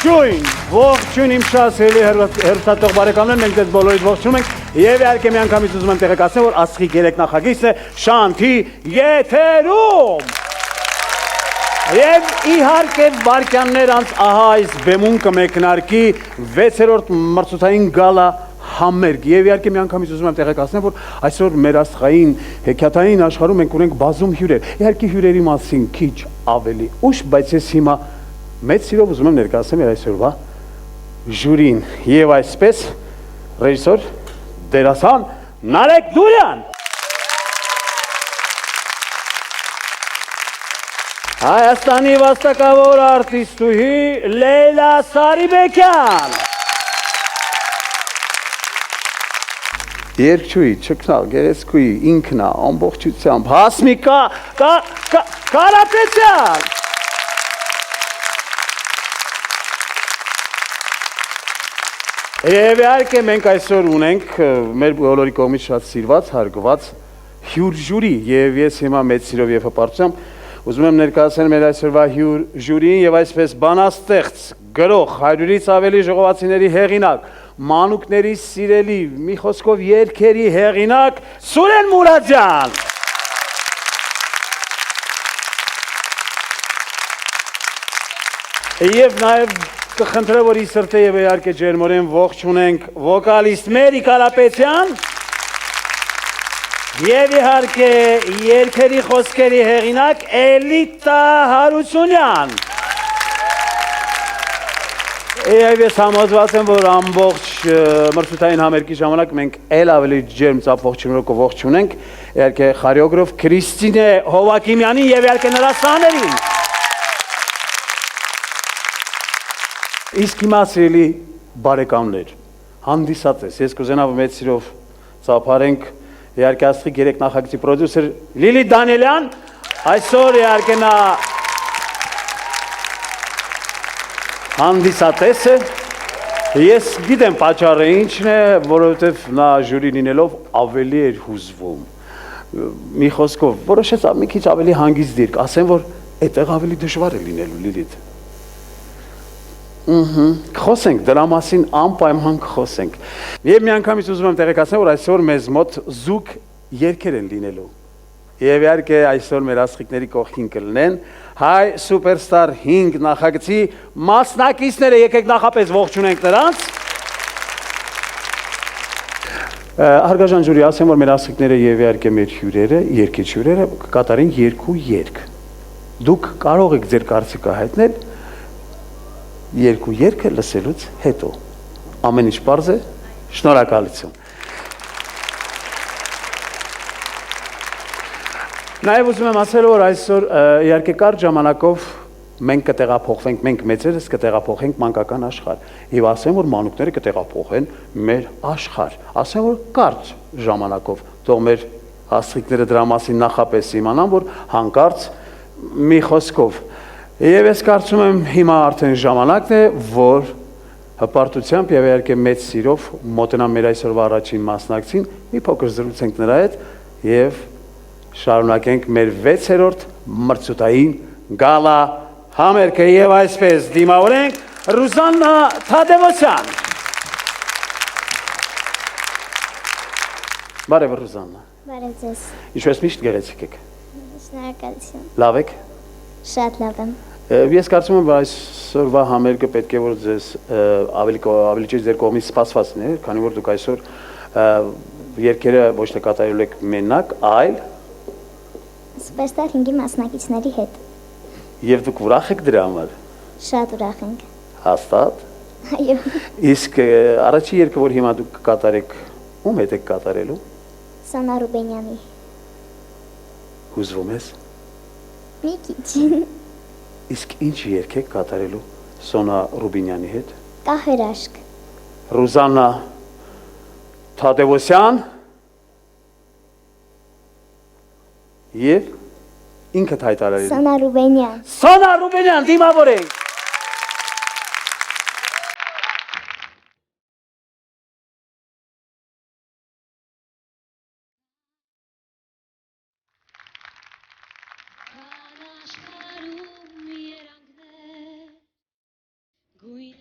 Ողջույն իմ շահսելի հեռուստատող բարեկամներ, մենք ձեզ բոլորիդ ողջունում ենք եւ իհարկե միանգամից ուզում եմ տեղեկացնել, որ Աստղի երեք նախագիծն է Շանթի եթերում։ Եվ իհարկե վարքյաններ անց ահա այս բեմուն կմեկնարկի 6-րդ մրցութային գալա համերգ եւ իհարկե միանգամից ուզում եմ տեղեկացնել, որ այսօր մեր աստղային հեքիաթային աշխարհում մենք ունենք բազում հյուրեր։ Իհարկե հյուրերի մասին քիչ ավելի ուշ, բայց ես հիմա մեծ սիրով ուզում եմ ներկայացնել մեր այսօրվա ժյուրին եւ այսպես ռեժիսոր դերասան Նարեկ Դուրյան Հայաստանի վաստակավոր արտիստուհի Լեյլա Սարիբեկյան Երկչույի, չքնալ, գեղեցկուի, ինքնա, ամբողջությամբ, Հասմիկա Կարապետյան Եվ իհարկե մենք այսօր ունենք մեր բոլորի կողմից շատ սիրված, հարգված հյուր ժյուրի եւ ես հիմա մեծ սիրով եւ հպարտությամբ ուզում եմ ներկայացնել մեր այսօրվա հյուր ժյուրիին եւ այսպես բանաստեղծ, գրող, 100-ից ավելի ժողովածիների հեղինակ, մանուկների սիրելի, մի խոսքով երգերի հեղինակ Սուրեն Մուրադյան Եվ նաեւ կխնդրեմ, որ ի սրտե եւ իհարկե ջերմորեն ողջ ունենք վոկալիստ Մերի Կարապետյան եւ իհարկե երգերի խոսքերի հեղինակ Էլիտա Հարությունյան Եվ ես համոզված եմ, որ ամբողջ մրցութային համերգի ժամանակ մենք էլ ավելի ջերմ ծափ ողջունելով ողջ ունենք իհարկե խորեոգրաֆ Քրիստինե Հովակիմյանին եւ իհարկե նրա սաներին Իսկ հիմա սիրելի բարեկամներ, հանդիսատես, ես կուզենամ մեծ սիրով ծափարենք իհարկե Աստղի երեք նախագծի պրոդյուսեր Լիլիթ Դանիելյան, այսօր իհարկե նա հանդիսատես է, ես գիտեմ պատճառը ինչն է, որովհետև նա ժյուրի լինելով ավելի էր հուզվում, մի խոսքով, որոշեց մի քիչ ավելի հանգիստ դիրք, ասեմ, որ այդտեղ ավելի դժվար է լինելու Լիլիթ Խոսենք, դրա մասին անպայման կխոսենք Եվ մի անգամից ուզում եմ տեղեկացնել, որ այսօր մեզ մոտ զուգ երգեր են լինելու Եվ իհարկե այսօր մեր աստղիկների կողքին կլինեն Հայ Սուպերստար 5 նախագծի մասնակիցները, եկեք նախապես ողջունենք նրանց Հարգարժան ժյուրի, ասեմ, որ մեր աստղիկները եւ իհարկե մեր հյուրերը, երգիչ հյուրերը կկատարեն 2 երգ Դուք կարող եք ձեր կարծիքը հայտնել Երկու երգը լսելուց հետո ամեն ինչ պարզ է շնորհակալություն Նաև ուզում եմ ասել որ այսօր իհարկե կարճ ժամանակով մենք կտեղափոխվենք մենք մեծերս կտեղափոխենք մանկական աշխարհ եւ ասեմ որ մանուկները կտեղափոխեն մեր աշխարհ ասեմ որ կարճ ժամանակով թող մեր աստղիկները դրա մասին նախապես իմանան որ հանկարծ մի խոսքով Եվ ես կարծում եմ հիմա արդեն ժամանակն է, որ հպարտությամբ եւ իհարկե մեծ սիրով մոտենամ մեր այսօրվա առաջին մասնակցին, մի փոքր զրուցենք նրա հետ եւ շարունակենք մեր 6-րդ մրցութային գալա համերգը եւ այսպես դիմավորենք Ռուզաննա Թադևոսյան Բարև Ռուզաննա Բարև ձեզ Ինչպես միշտ գեղեցիկ եք Շնորհակալություն Լավ եք Շատ լավ եմ Ես կարծում եմ, որ այսօրվա համերգը պետք է որ ձեզ ավելի ճիշտ ձեր կողմից սպասված լինի, քանի որ դուք այսօր երգերը ոչ թե կատարելու եք մենակ, այլ Սուպերստար 5-ի մասնակիցների հետ։ Եվ դուք ուրախ եք դրա համար։ Շատ ուրախ ենք։ Հաստատ։ Այո։ Իսկ առաջի երգը, որ հիմա դուք կկատարեք, ում հետ եք կատարելու։ Սոնա Ռուբենյանի։ Հուզվում ես։ Մի քիչ։ Իսկ ինչ երգ եք կատարելու Սոնա Ռուբինյանի հետ։ Կահերաշք։ Ռուզաննա Թադևոսյան Եվ ինքդ հայտարարել։ Սոնա Ռուբենյան։ Սոնա Ռուբենյան, դիմավորենք։ Կանաշխարում երանքներ, գույն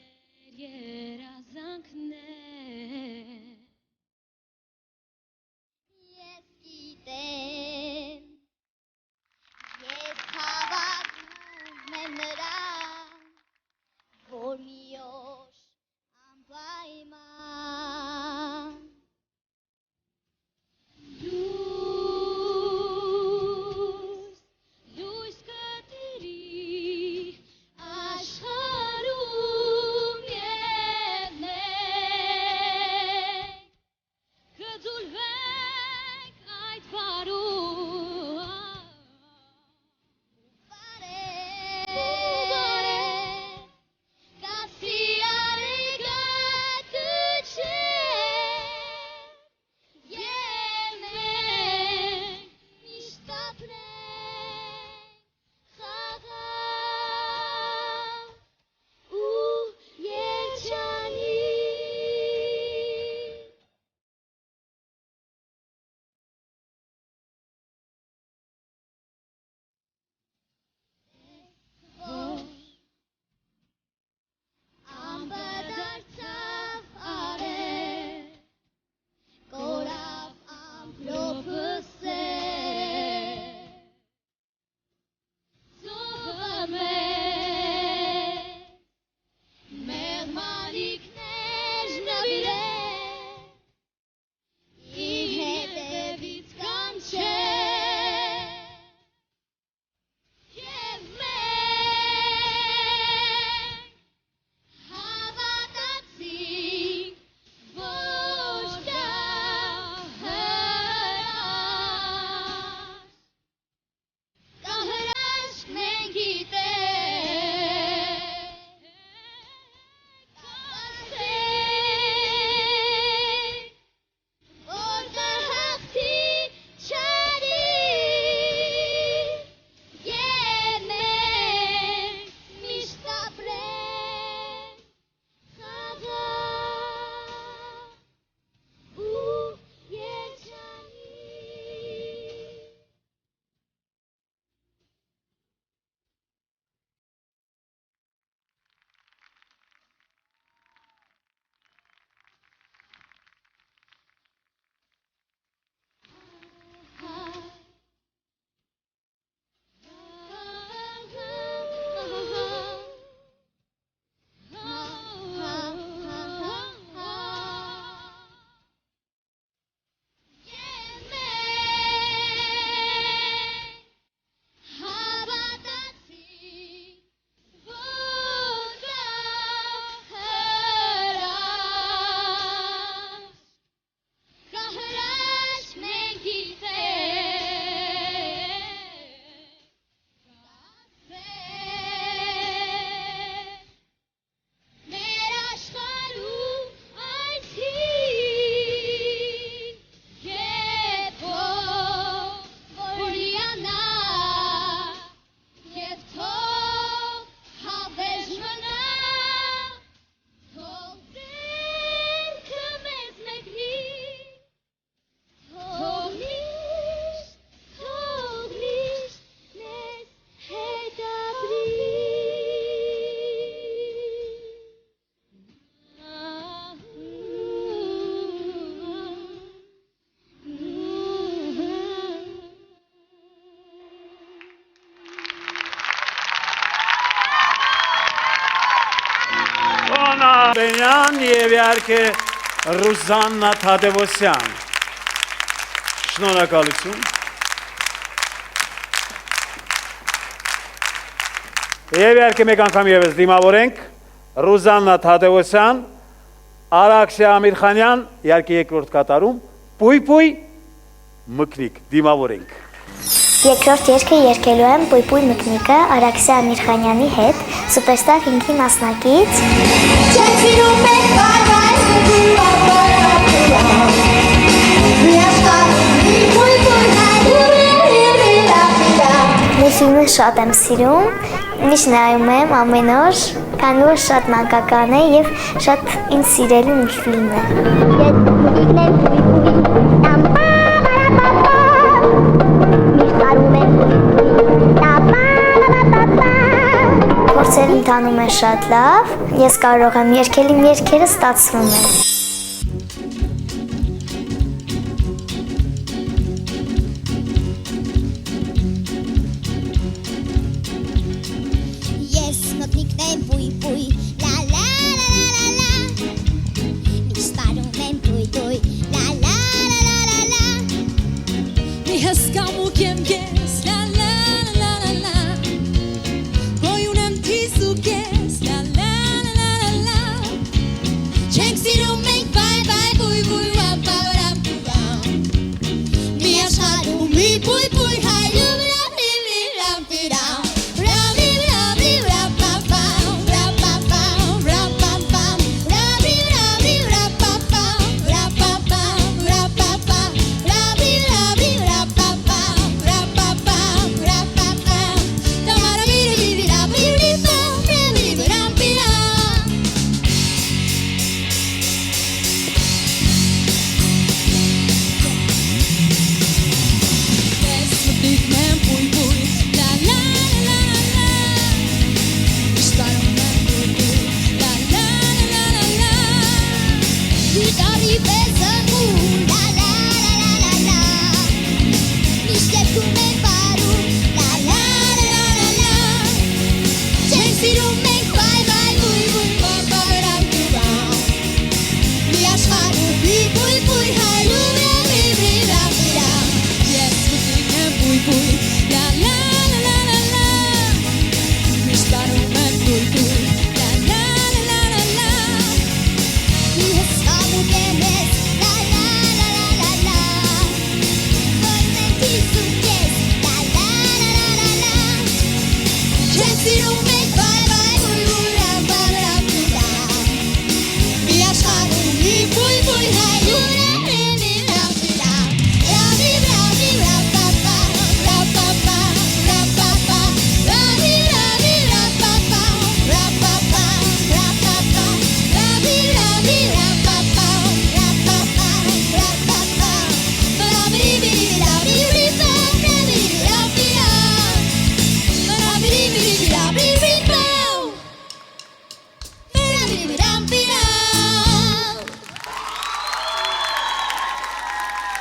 Բենյան եւ իհարկե Ռուզաննա Թադևոսյան։ Շնորհակալություն։ Եվ իհարկե մեկ անգամ եւս դիմավորենք Ռուզաննա Թադևոսյան, Արաքսիա Ամիրխանյան, իհարկե երկրորդ կատարում, Պույպույ Մկնիկ, դիմավորենք։ Երկրորդ երգը երգելու եմ Պույպույ Մկնիկը Արաքսիա Ամիրխանյանի հետ, Սուպերստար 5-ի մասնակից։ Մուլտֆիլմը շատ եմ սիրում, միշտ նայում եմ ամեն օր, քանի որ շատ մանկական է եւ շատ ինձ սիրելի մուլտֆիլմ է։ Փորձերը ընթանում են շատ լավ, ես կարող եմ երգել իմ երգերը ստացվում են։ Ես մկնիկն եմ պույպույ, լա լա լա լա լա, միշտ պարում եմ պույպույ, լա լա լա լա լա, մի հսկամուկ եմ ես, լա լա լա լա լա, գոյուն եմ թիսուկ ես, լա լա լա լա լա, չենք սիրում մենք բայ բայ բույ բույ վա բա վրա բուվա, մի աշխարհում մի բույ բույ հայլում ռամ մի ռամ պիրամ,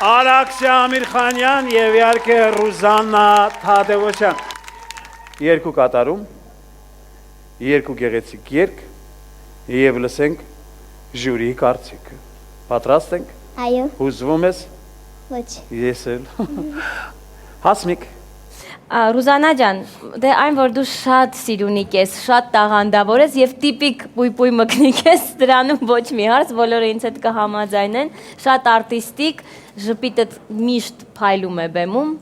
Արաքսիա Ամիրխանյան եւ իհարկե Ռուզաննա Թադևոսյան։ Երկու կատարում, երկու գեղեցիկ երգ եւ լսենք ժյուրիի կարծիքը։ Պատրաստ ենք։ Այո, Հուզվում ես։ ոչ։ Ես էլ։ Հասմիկ։ Ռուզաննա ջան, դե այն որ դու շատ սիրունիկ ես, շատ տաղանդավոր ես եւ տիպիկ պույպույ մկնիկ ես, դրանում ոչ մի հարց, բոլորը ինձ հետ կհամաձայնեն, շատ արտիստիկ, ժպիտդ միշտ փայլում է բեմում,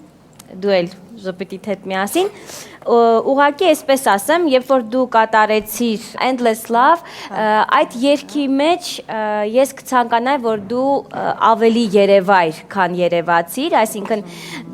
դու էլ ժպիտիդ հետ միասին։ Ուղղակի այսպես ասեմ, երբ որ դու կատարեցիր Endless Love, այդ երգի մեջ ես կցանկանայի, որ դու ավելի երևայր, քան երևացիր, այսինքն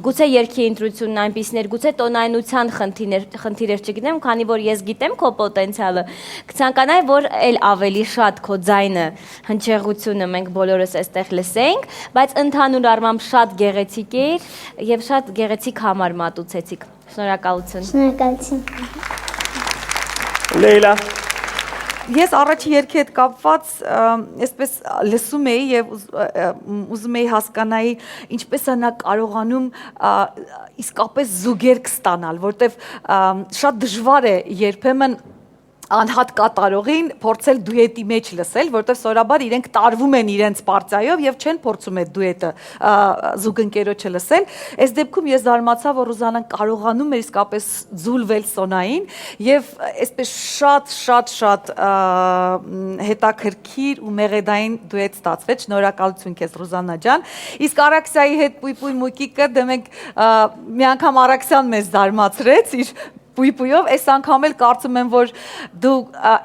գուցե երգի ընտրությունն այնպիսին էր, գուցե տոնայնության խնդիրներ չգիտեմ, քանի որ ես գիտեմ քո պոտենցիալը, կցանկանայի, որ էլ ավելի շատ քո ձայնը, հնչեղությունը մենք բոլորս այստեղ լսենք, բայց ընդհանուր առմամբ շատ գեղեցիկ էր եւ շատ գեղեցիկ համար մատուցեցիք։ Շնորհակալություն։ Շնորհակալություն։ Լեյլա։ Ես առաջի երգի հետ կապված այսպես լսում էի եւ ուզում էի հասկանայի ինչպես է նա կարողանում իսկապես զուգերգ ստանալ, որտեվ շատ դժվար է երբեմն անհատ կատարողին փորձել դուետի մեջ լսել, որովհետև սովորաբար իրենք տարվում են իրենց պարտիայով եւ չեն փորձում այդ դուետը զուգընկերոջը լսել։ Այս դեպքում ես զարմացա, որ Ռուզանան կարողանում էր իսկապես ձուլվել Սոնային եւ այսպես շատ հետաքրքիր ու մեղեդային դուետ ստացվեց։ Շնորհակալություն քեզ Ռուզանա ջան։ Իսկ Արաքսիայի հետ Պույպույ Մուկիկը դե մենք մի անգամ Արաքսիան մեզ զարմացրեց իր Պույպույով, այս անգամ էլ կարծում եմ, որ դու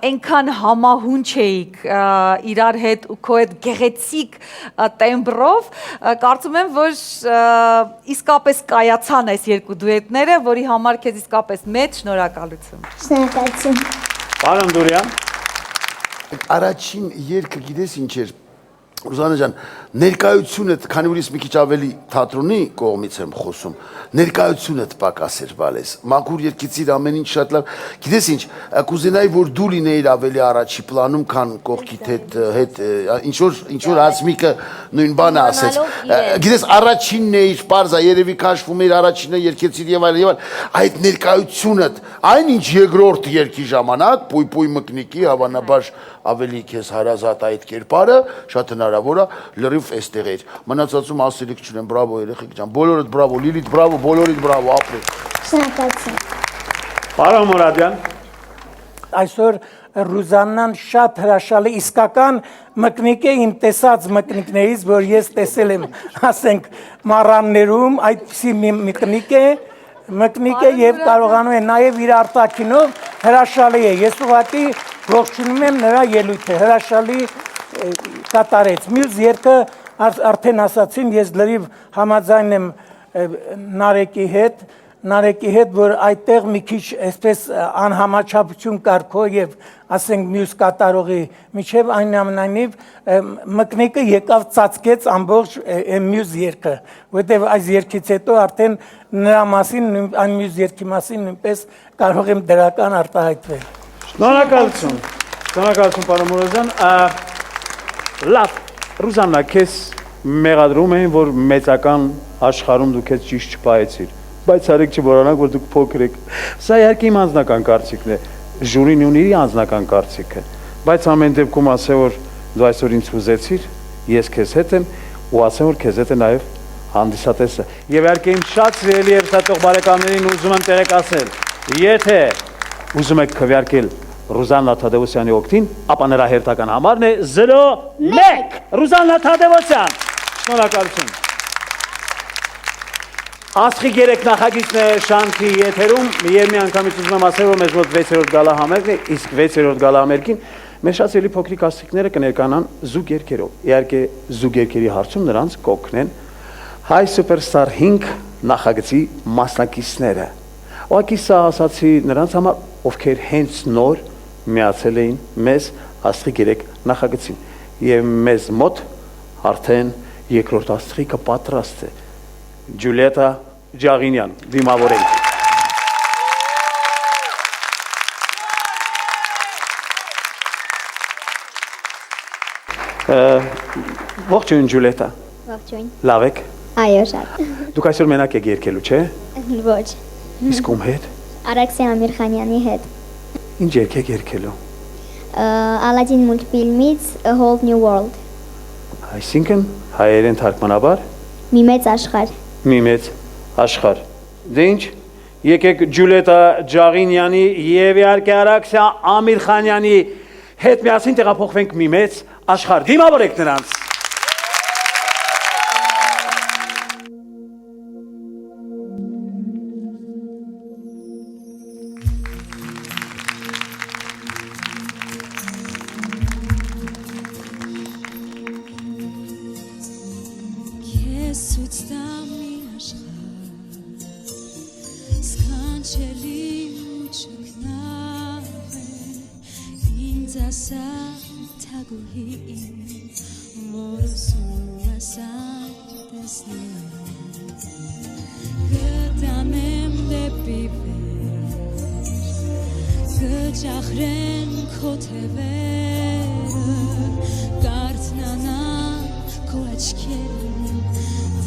այնքան համահունչ էիք իրար հետ ու քո այդ գեղեցիկ տեմբրով, կարծում եմ, որ իսկապես կայացան այս երկու դուետները, որի համար քեզ իսկապես մեծ շնորհակալություն։ Շնորհակալություն։ Պարոն Դուրյան, Առաջին երգը գիտես ինչ էր, Ռուզանա ջան, ներկայությունդ, քանի որ ես մի քիչ ավելի թատրոնի կողմից եմ խոսում, ներկայությունդ պակաս էր բալես, մաքուր երգից իր ամեն ինչ շատ լավ, գիտես ինչ, կուզենայի, որ դու լինեիր ավելի առաջի պլանում, քան կողքիդ հետ, ինչ-որ Ասմիկը նույն բանը ասեց, գիտես առաջինն էիր, պարզա, երևի քաշվում էր առաջինը, երգեցիր եւ այլն, այդ ներկայությունդ, այնինչ երկրորդ երգի ժամանակ, Պույպույ Մկնիկի հավանաբար ավելի քեզ հարազատ այդ կերպարը, շատ հնարավոր է լրիվ էստեղ էր։ Մնացածում ասելիք չունեմ, բրավո երեխեք ջան, բոլորդ բրավո, Լիլիթ բրավո, բոլորիդ բրավո, ապրեք։ Շնորհակալություն։ պարոն Մուրադյան, Այսօր Ռուզաննան շատ հրաշալի իսկական մկնիկ է իմ տեսած մկնիկներից, որ ես տեսել եմ, ասենք, մառաններում, այդպիսի մկնիկ է եւ կարողանում է նաեւ իր արտաքինով հրաշալի է։ Ես ուղղակի ողջունում եմ նրա ելույթը, հրաշալի կատարեց։ Մյուս երգը արդեն ասացին, ես լրիվ համաձայն եմ Նարեկի հետ, որ այդտեղ մի քիչ այսպես անհամաչափություն կար քո եւ ասենք մյուս կատարողի միջև այնուամենայնիվ մկնիկը եկավ ծածկեց ամբողջ մյուս երգը, որտեղ այս երգից հետո արդեն նրա մասին, այն մյուս երգի մասին նույնպես կարող եմ դրական արտահայտվել։ շնորհակալություն, պարոն Մուրադյան, լավ, Ռուզաննա, քեզ մեղադրում էին, որ մեծական աշխարհում դու քեզ ճիշտ չպայեցիր, բայց արեք չմոռանանք, որ դուք փոքր եք, սա իհարկե իմ անձնական կարծիքն է, ժյուրին ունի իր անձնական կարծիքը, բայց ամեն դեպքում ասեմ, որ դու այսօր ինձ ուզեցիր, ես քեզ հետ եմ ու ասեմ, որ քեզ հետ է նաև հանդիսատեսը, եւ իհարկե իմ շատ սիրելի երգչատող բարեկամներին ուզում եմ տեղեկացնել, եթե ուզում եք քվեարկել Ռուզաննա Թադևոսյանի օգտին, ապա նրա հերթական համարն է 01 Ռուզաննա Թադևոսյան, շնորհակալություն։ Աստղի 3 նախագիծն է շանթի եթերում, եւ մի անգամից ուզում եմ ասել, որ մեզ մոտ 6-րդ գալահամերգն է, իսկ 6-րդ գալահամերգին մեր շատ սիրելի փոքրիկ աստղիկները կներկանան զուգ երգերով։ Իհարկե զուգ երգերի հարցում նրանց կօգնեն Հայ Սուպերստար 5 նախագծի մասնակիցները։ Ուղղակի սա ասացի նրանց համար, ովքեր հենց նոր միացել էին մեզ աստղի 3 նախագծին եւ մեզ մոտ արդեն երկրորդ աստղիկը պատրաստ է։ Ջուլիետա Ջաղինյան, դիմավորենք։ Ողջույն Ջուլիետա։ Ողջույն։ Լավ եք։ Այո, շատ։ Դուք այսօր մենակ եք երգելու, չէ՞։ Ոչ։ Իսկ ում հետ։ Արաքսի Ամիրխանյանի հետ։ Ինչ երգ եք երգելու։ Ալադին մուլտֆիլմից A Whole New World։ Այսինքն հայերեն թարգմանաբար Մի մեծ աշխարհ։ մի մեծ աշխարհ։ Դե ինչ, եկեք Ջուլիետա Ջաղինյանի եւ իհարկե Արաքսիա Ամիրխանյանի հետ միասին տեղափոխվենք մի մեծ աշխարհ։ Դիմավորեք նրանց։ Ջախրեն քո թևերը կարծնանան քո աչքերը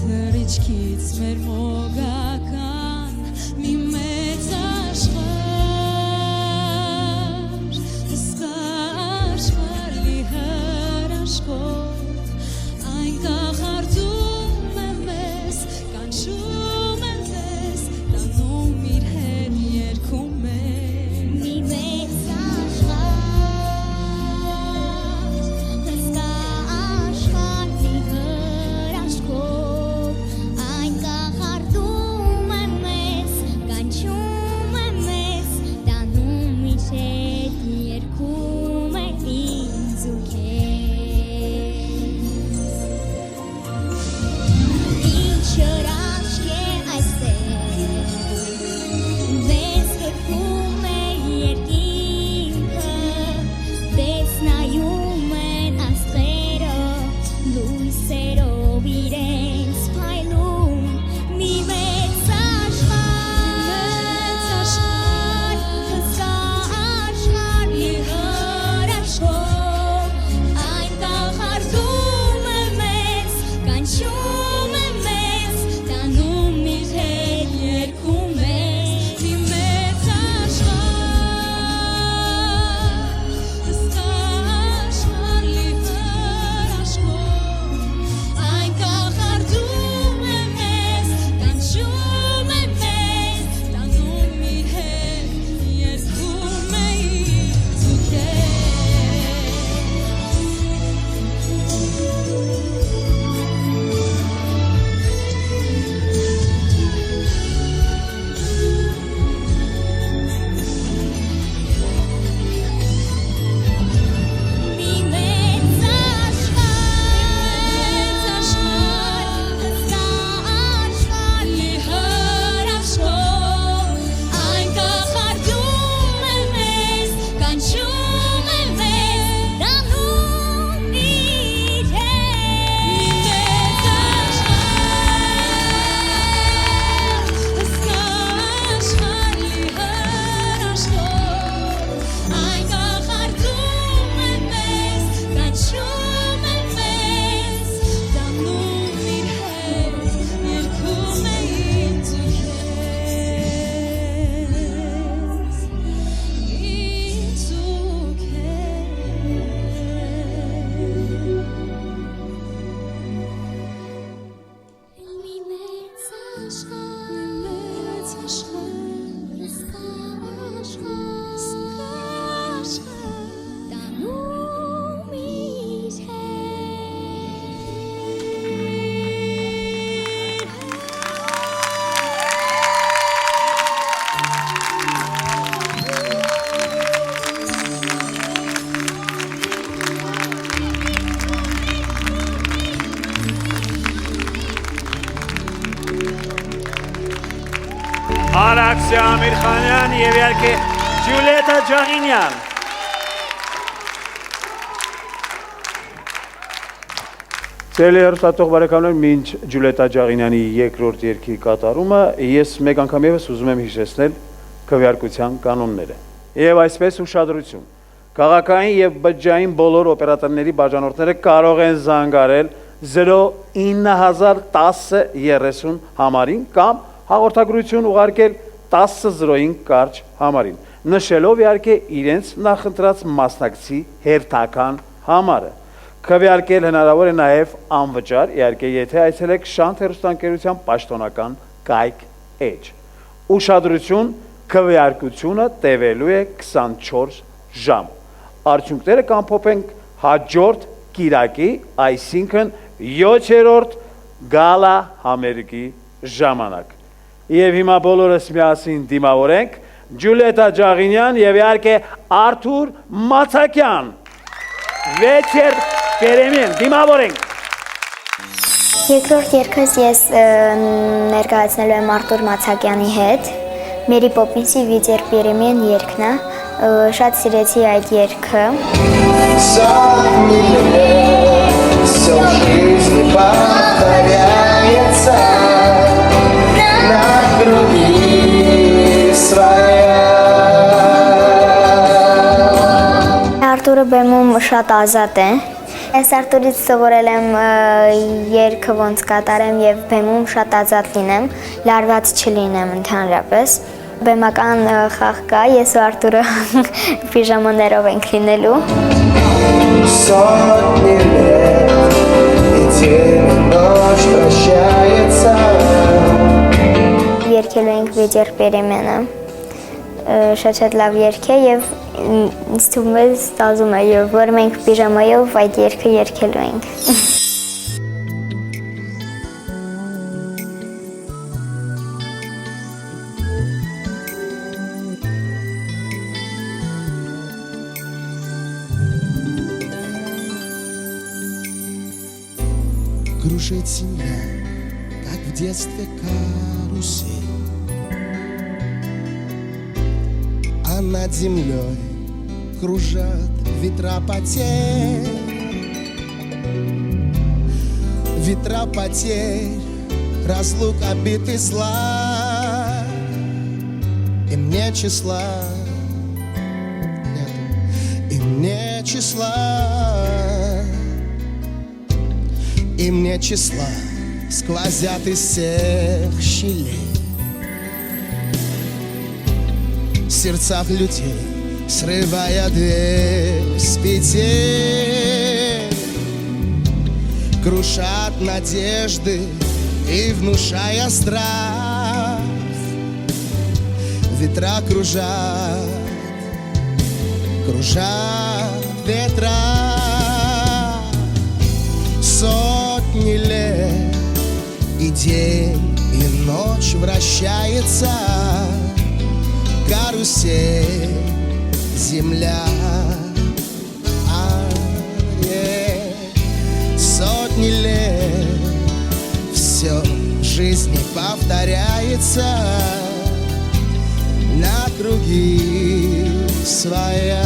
թռիչքից մեր մոգական մի մեծ աշխարհ կանչում է մեզ, տանում իր հետ երգում ես, մի մեծ աշխարհ, հսկա աշխարհ լիհր աշխարհ, այն կախարդում է մեզ, կանչում է մեզ, տանում իր հետ երգում ես ու քեզ. Մի մեծ աշխարհ, հսկա աշխարհ, լիհր աշխարհ, այն կախարդում է մեզ, կանչում է մեզ, տանում իր հետ. Մի մեծ աշխարհ, հսկա աշխարհ, լիհր աշխարհ, այն կախարդում է մեզ, կանչում է մեզ, տանում իր հետ, երգում է ինձ ու Մի մեծ աշխարհ, հսկա աշխարհ, տանում իր Արաքսիա Ամիրխանյան եւ իհարկե Ջուլիետա Ջաղինյան. Ծելի հեռուստատող բարեկամներ, մինչ Ջուլիետա Ջաղինյանի երկրորդ երգի կատարումը ես մեկ անգամ եւս ուզում եմ հիշեցնել քվեարկության կանոնները. Եվ այսպես ուշադրություն. Քաղաքային եւ բջջային բոլոր օպերատորների բաժանորդները կարող են զանգարել 0901030 համարին կամ հաղորդագրություն ուղարկել 1005 կարճ համարին, նշելով իհարկե իրենց նախընտրած մասնակցի հերթական համարը։ Քվեարկել հնարավոր է նաև անվճար, իհարկե եթե այցելեք Շանթ հեռուստաընկերության պաշտոնական կայք էջ։ Ուշադրություն, քվեարկությունը տևելու է 24 ժամ։ Արդյունքները կամփոփենք հաջորդ կիրակի, այսինքն 7-րդ գալա համերգի ժամանակ։ Եվ հիմա բոլորս միասին դիմավորենք Ջուլիետա Ջաղինյան եւ իհարկե Արթուր Մացակյան։ Վեցեր Կերեմին, դիմավորենք։ Երկրորդ երգս ես ներկայացնելու եմ Արթուր Մացակյանի հետ։ Մերի Պոպինսի Վիդեր Պերեմին երգն է։ Շատ սիրեցի այդ երգը։ Всё в жизни повторяется на круги своя. Արթուրը բեմում շատ ազատ է։ Ես Արթուրից սովորել եմ երգը ոնց կատարեմ եւ բեմում շատ ազատ լինեմ, լարված չլինեմ ընդհանրապես։ Բեմական խաղ կա, ես ու Արթուրը պիժամաներով ենք լինելու։ Сотни лет и день и ночь прощается. Երգելու ենք Վիդեր Պերեմենը։ Շատ լավ երգ է եւ ինձ թվում է ստազում է, որ մենք պիժամայով այդ երգը երգելու ենք։ Кружит земля, как в детстве карусель, а над землей кружат ветра потерь. Ветра потерь, разлук, обид и зла, и мне числа нету, и мне числа. Им нет числа, сквозят из всех щелей в сердцах людей, срывая дверь с петель. Крушат надежды и внушая страх. Ветра кружат ветра. Сотни лет и день, и ночь вращается карусель, земля. Сотни лет все в жизни повторяется на круги своя.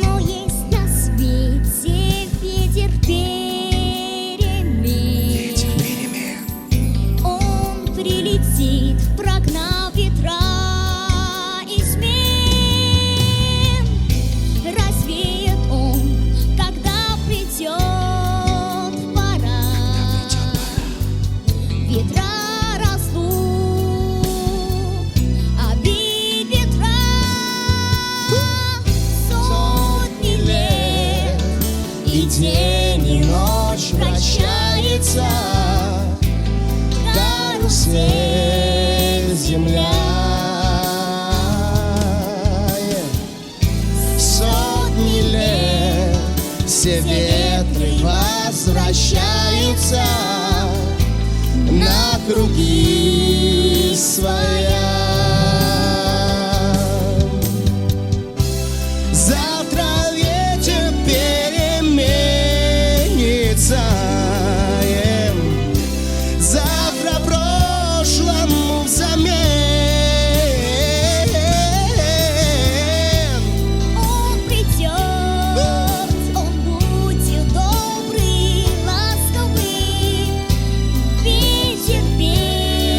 Но есть на свете ветер перемен. Он прилетит, прогнав ветра и смен. Развеет он, когда придет пора. Ветра разлук, обид ветра. Сотни лет и день, и ночь вращается карусель, земля. Сотни лет все ветры возвращаются на круги своя. Завтра ветер переменится. Завтра прошлому взамен. Он придет, он будет добрый, ласковый, ветер перемен.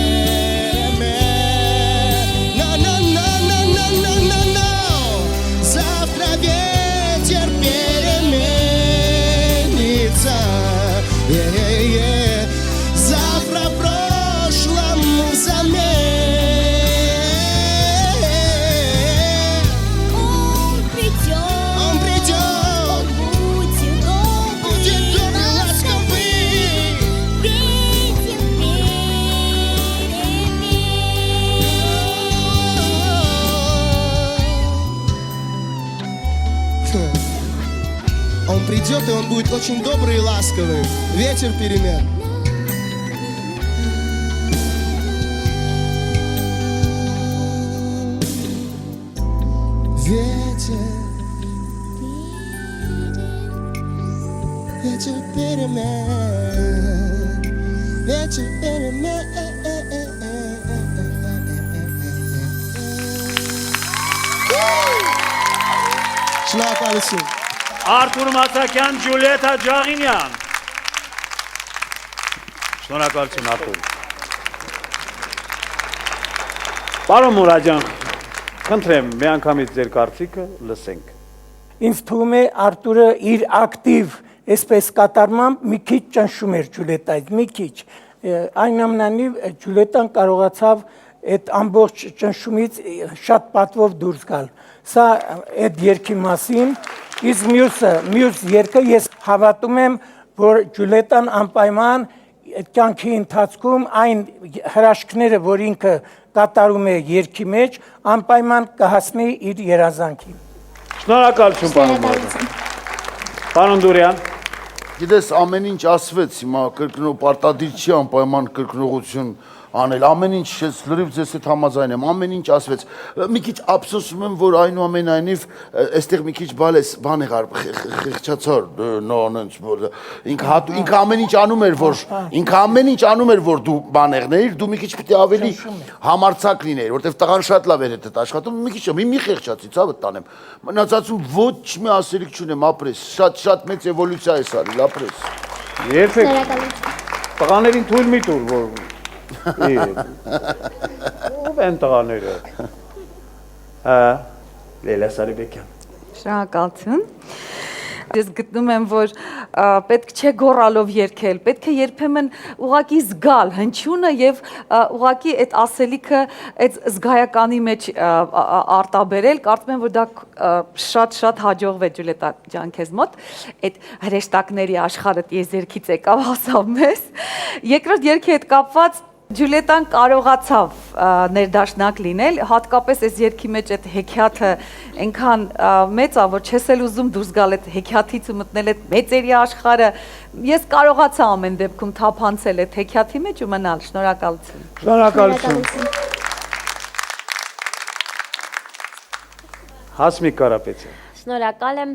Завтра ветер переменится. Завтра прошлому взамен. Он придет, он будет добрый, ласковый, ветер перемен. Он придет, и он будет очень добрый и ласковый. Ветер перемен. Ветер перемен. Ветер перемен. Շնորհակալություն։ Արթուր Մացակյան, Ջուլիետա Ջաղինյան։ Շնորհակալություն Արթուր։ Պարոն Մուրադյան, խնդրեմ, մի անգամից ձեր կարծիքը լսենք։ Ինձ թվում է Արտուրը իր ակտիվ այսպես կատարմամբ մի քիչ ճնշում էր Ջուլիետայից, մի քիչ։ Այնուամենայնիվ Ջուլիետան կարողացավ այդ ամբողջ ճնշումից շատ պատվով դուրս գալ։ Սա այդ երգի մասին, իսկ մյուս երգը ես հավատում եմ, որ Ջուլիետան անպայման կյանքի ընթացքում այն հրաշքները, որ ինքը կատարում է երգի մեջ, անպայման կհասնի իր երազանքին։ Շնորհակալություն պարոն Մուրադյան։ Պարոն Դուրյան։ Գիտես, ամեն ինչ ասվեց, հիմա կրկնող պարտադիր չի անպայման կրկնողություն անել, ամեն ինչ ես լրիվ ձեզ հետ համաձայն եմ, ամեն ինչ ասվեց, մի քիչ ափսոսում եմ, որ այնուամենայնիվ այստեղ մի քիչ բան եղար, խեղճացար, նոնց, որ ինքը ամեն ինչ անում էր, որ դու բան եղնեիր, դու մի քիչ պիտի ավելի համարձակ լինեիր, որտեվ տղան շատ լավ էր հետ աշխատում, մի քիչ մի խեղճացի, ցավը տանեմ, մնացածում ոչ մի ասելիք չունեմ, ապրես, շատ մեծ էվոլյուցիա է սարել, ապրես։ Երբեք տղաներին թույլ մի տուր, որ ով են տղաները։ Լելա Սարիբեկյան։ Շնորհակալություն։ Ես գտնում եմ, որ պետք չէ գոռալով երգել, պետք է երբեմն ուղակի զգալ հնչյունը եւ ուղակի այդ ասելիքը այդ զգայականի մեջ արտաբերել, կարծում եմ, որ դա շատ հաջողվեց Ջուլիետա ջան քեզ մոտ, այդ հրեշտակների աշխարհը եզերքից եկավ հասավ մեզ։ Երկրորդ երգի հետ կապված Ջուլիետան կարողացավ ներդաշնակ լինել, հատկապես այս երգի մեջ այդ հեքիաթը այնքան մեծ է, որ չես էլ ուզում դուրս գալ այդ հեքիաթից ու մտնել այդ մեծերի աշխարհը։ Ես կարողացա ամեն դեպքում թափանցել այդ հեքիաթի մեջ ու մնալ։ Շնորհակալություն։ Շնորհակալություն։ Հասմիկ Կարապետյան։ Շնորհակալ եմ։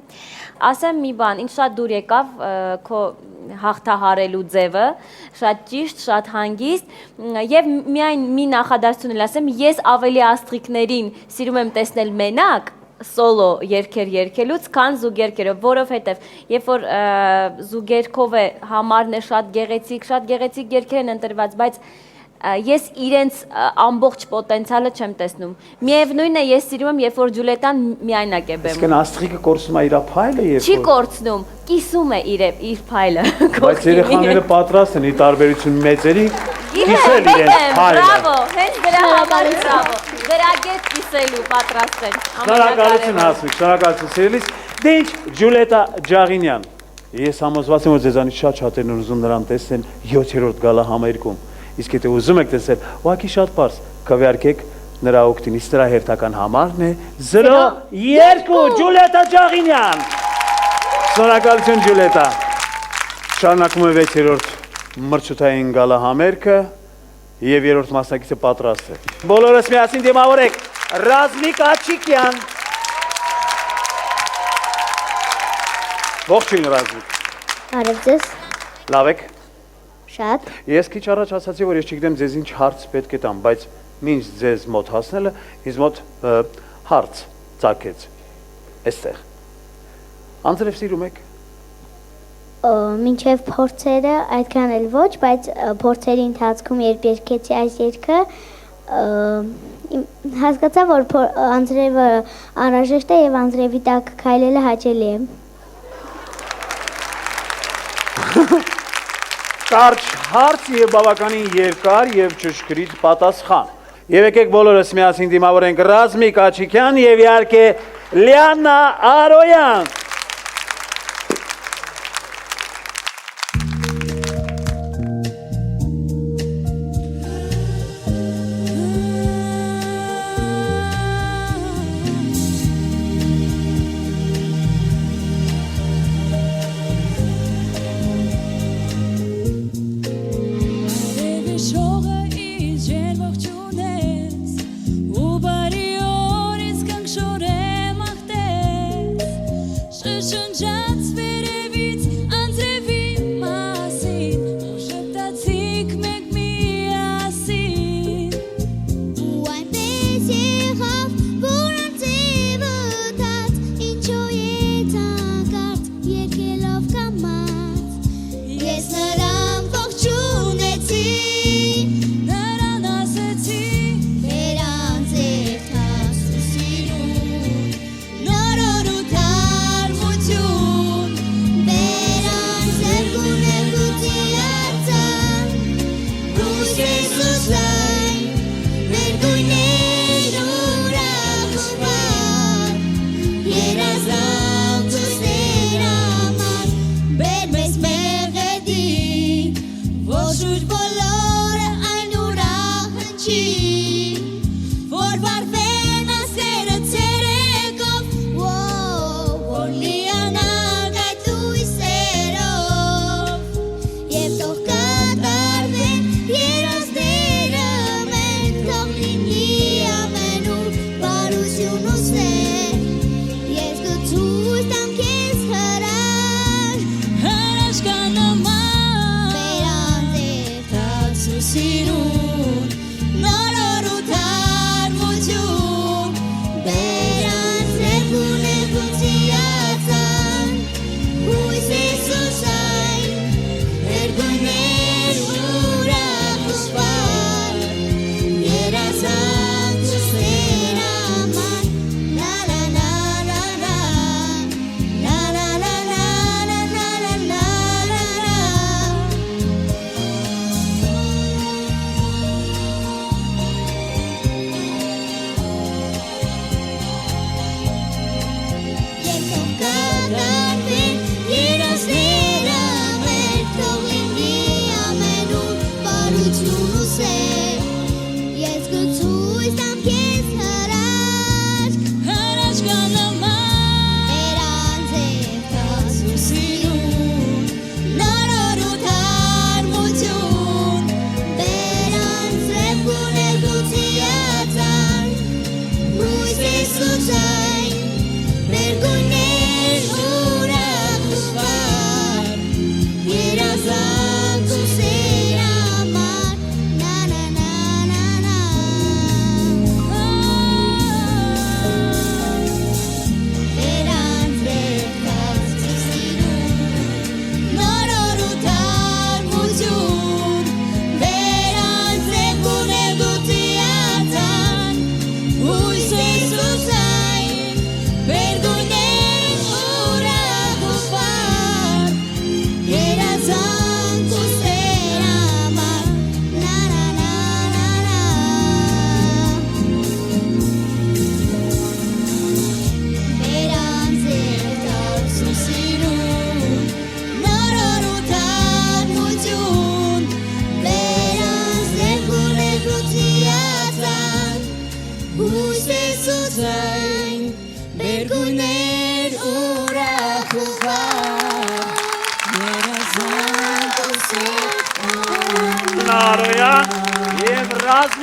Ասեմ մի բան, ինձ շատ դուր եկավ քո հաղթահարելու ձևը, շատ ճիշտ, շատ հանգիստ եւ միայն մի նախադասություն էլ ասեմ, ես ավելի աստղիկներին սիրում եմ տեսնել մենակ սոլո երգեր երգելուց, քան զուգերգերով, որովհետեւ երբ որ զուգերգով է համարն է շատ գեղեցիկ երգեր են ընտրված, բայց ես իրենց ամբողջ պոտենցիալը չեմ տեսնում։ Միևնույնն է, ես սիրում եմ, երբ որ Ջուլիետան միայնակ է բեմում։ Իսկ աստղիկը կորցնում է իր փայլը, երբ Չի կորցնում, կիսում է իր փայլը։ Բայց երեխաները պատրաստ են ի տարբերություն մեծերի կիսել իրենց փայլը։ Բրավո, հենց դրա համար բրավո։ Գրագետ կիսելու պատրաստ են։ Շնորհակալություն Հասմիկ, շնորհակալություն սիրելիս։ Դե ինչ, Ջուլիետա Ջաղինյան։ Ես համոզված եմ, որ ձեզանից շատ շատերն ուզում նրան տեսնեն 7-րդ գալահամերգում։ Իսկ եթե ուզում եք տեսնել, ուղղակի շատ պարզ, քվեարկեք նրա օգտին, իսկ նրա հերթական համարն է 02 Ջուլիետա Ջաղինյան։ Շնորհակալություն Ջուլիետա։ Շարունակում է 6-րդ մրցութային գալահամերգը եւ 3-րդ մասնակիցը պատրաստ է։ Բոլորս միասին դիմավորեք Ռազմիկ Աչիկյան։ Ողջույն Ռազմիկ։ Բարև ձեզ։ Լավ եք։ Շատ։ Ես քիչ առաջ ասացի, որ ես չգիտեմ ձեզ ինչ հարց պետք է տամ, բայց մինչ ձեզ մոտ հասնելը, ինձ մոտ հարց ծագեց այստեղ։ Անձրև սիրում եք։ Մինչև փորձերը այդքան էլ ոչ, բայց փորձերի ընթացքում երբ երգեցի այս երգը, հասկացա, որ անձրևը անհրաժեշտ է եւ անձրևի տակ քայլելը հաճելի է։ Կարճ հարց եւ բավականին երկար եւ ճշգրիտ պատասխան։ Եվ եկեք բոլորս միասին դիմավորենք Ռազմիկ Աչիկյան եւ իհարկե Լիաննա Արոյան։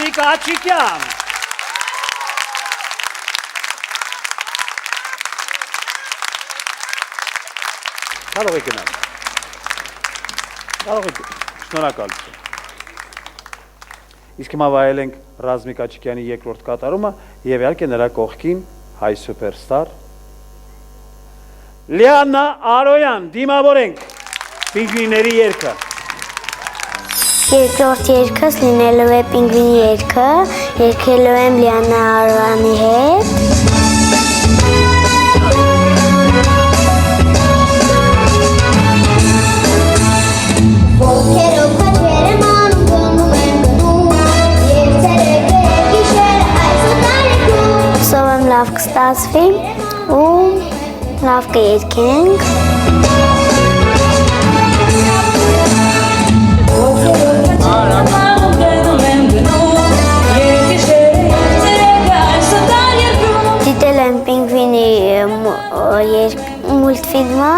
Ռազմիկ Աչիկյան։ Կարող եք գնալ։ Կարող եք, շնորհակալություն։ Իսկ հիմա վայելենք Ռազմիկ Աչիկյանի երկրորդ կատարումը եւ իհարկե նրա կողքին հայ սուպերստար Լիանա Արոյան, դիմավորենք Պինգվինների երգը։ Երկրորդ երգս լինելու է Պինգվինի երգը, երգելու եմ Լիանա Արոյանի հետ։ Ոտքերով քաջեր եմ անում, գնում եմ գնում, և ցերեկը և գիշերը այս ու տարեքում։ Հուսով եմ լավ կստացվի ու լավ կերգենք։ Դիտել եմ Պինգվինի մուլտֆիլմը,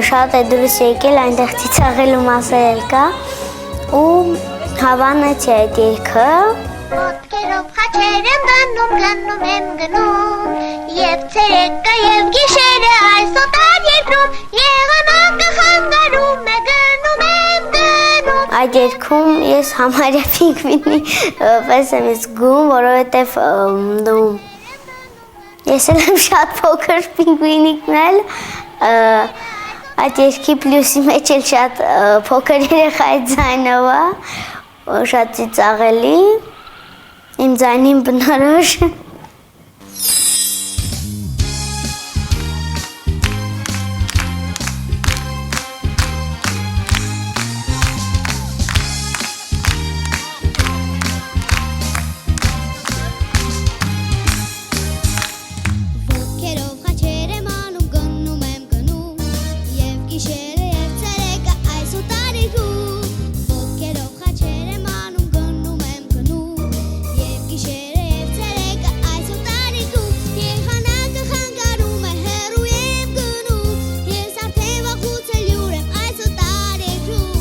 շատ է դուրս եկել, այնտեղ ծիծաղելու մասեր կա ու հավանը չէ այդ երգը։ Ոտքերով քաջեր եմ գնում եմ գնում, և ցերեկը և գիշերը այս ու տարեքում, եղանակը խանգարում է գնում եմ գնում։ Այդ երգում ես համարյա Պինգվինի պես եմ զգում, որովհետև ես եմ շատ փոքր Պինգվինիկն էլ, այդ երգի պլյուսի մեջ էլ շատ փոքր երեխայի ձայնով է, շատ ծիծաղելի, իմ ձայնին բնորոշ։ Ոտքերով քաջեր եմ անում, գնում եմ գնում, և գիշերը և ցերեկը այս ու տարեքում։ Ոտքերով քաջեր եմ անում, գնում եմ գնում, և գիշերը և ցերեկը այս ու տարեքում, եղանակը խանգարում է հեռու եմ գնում, ես արդեն վախուցել յուր եմ այս ու տարեքում։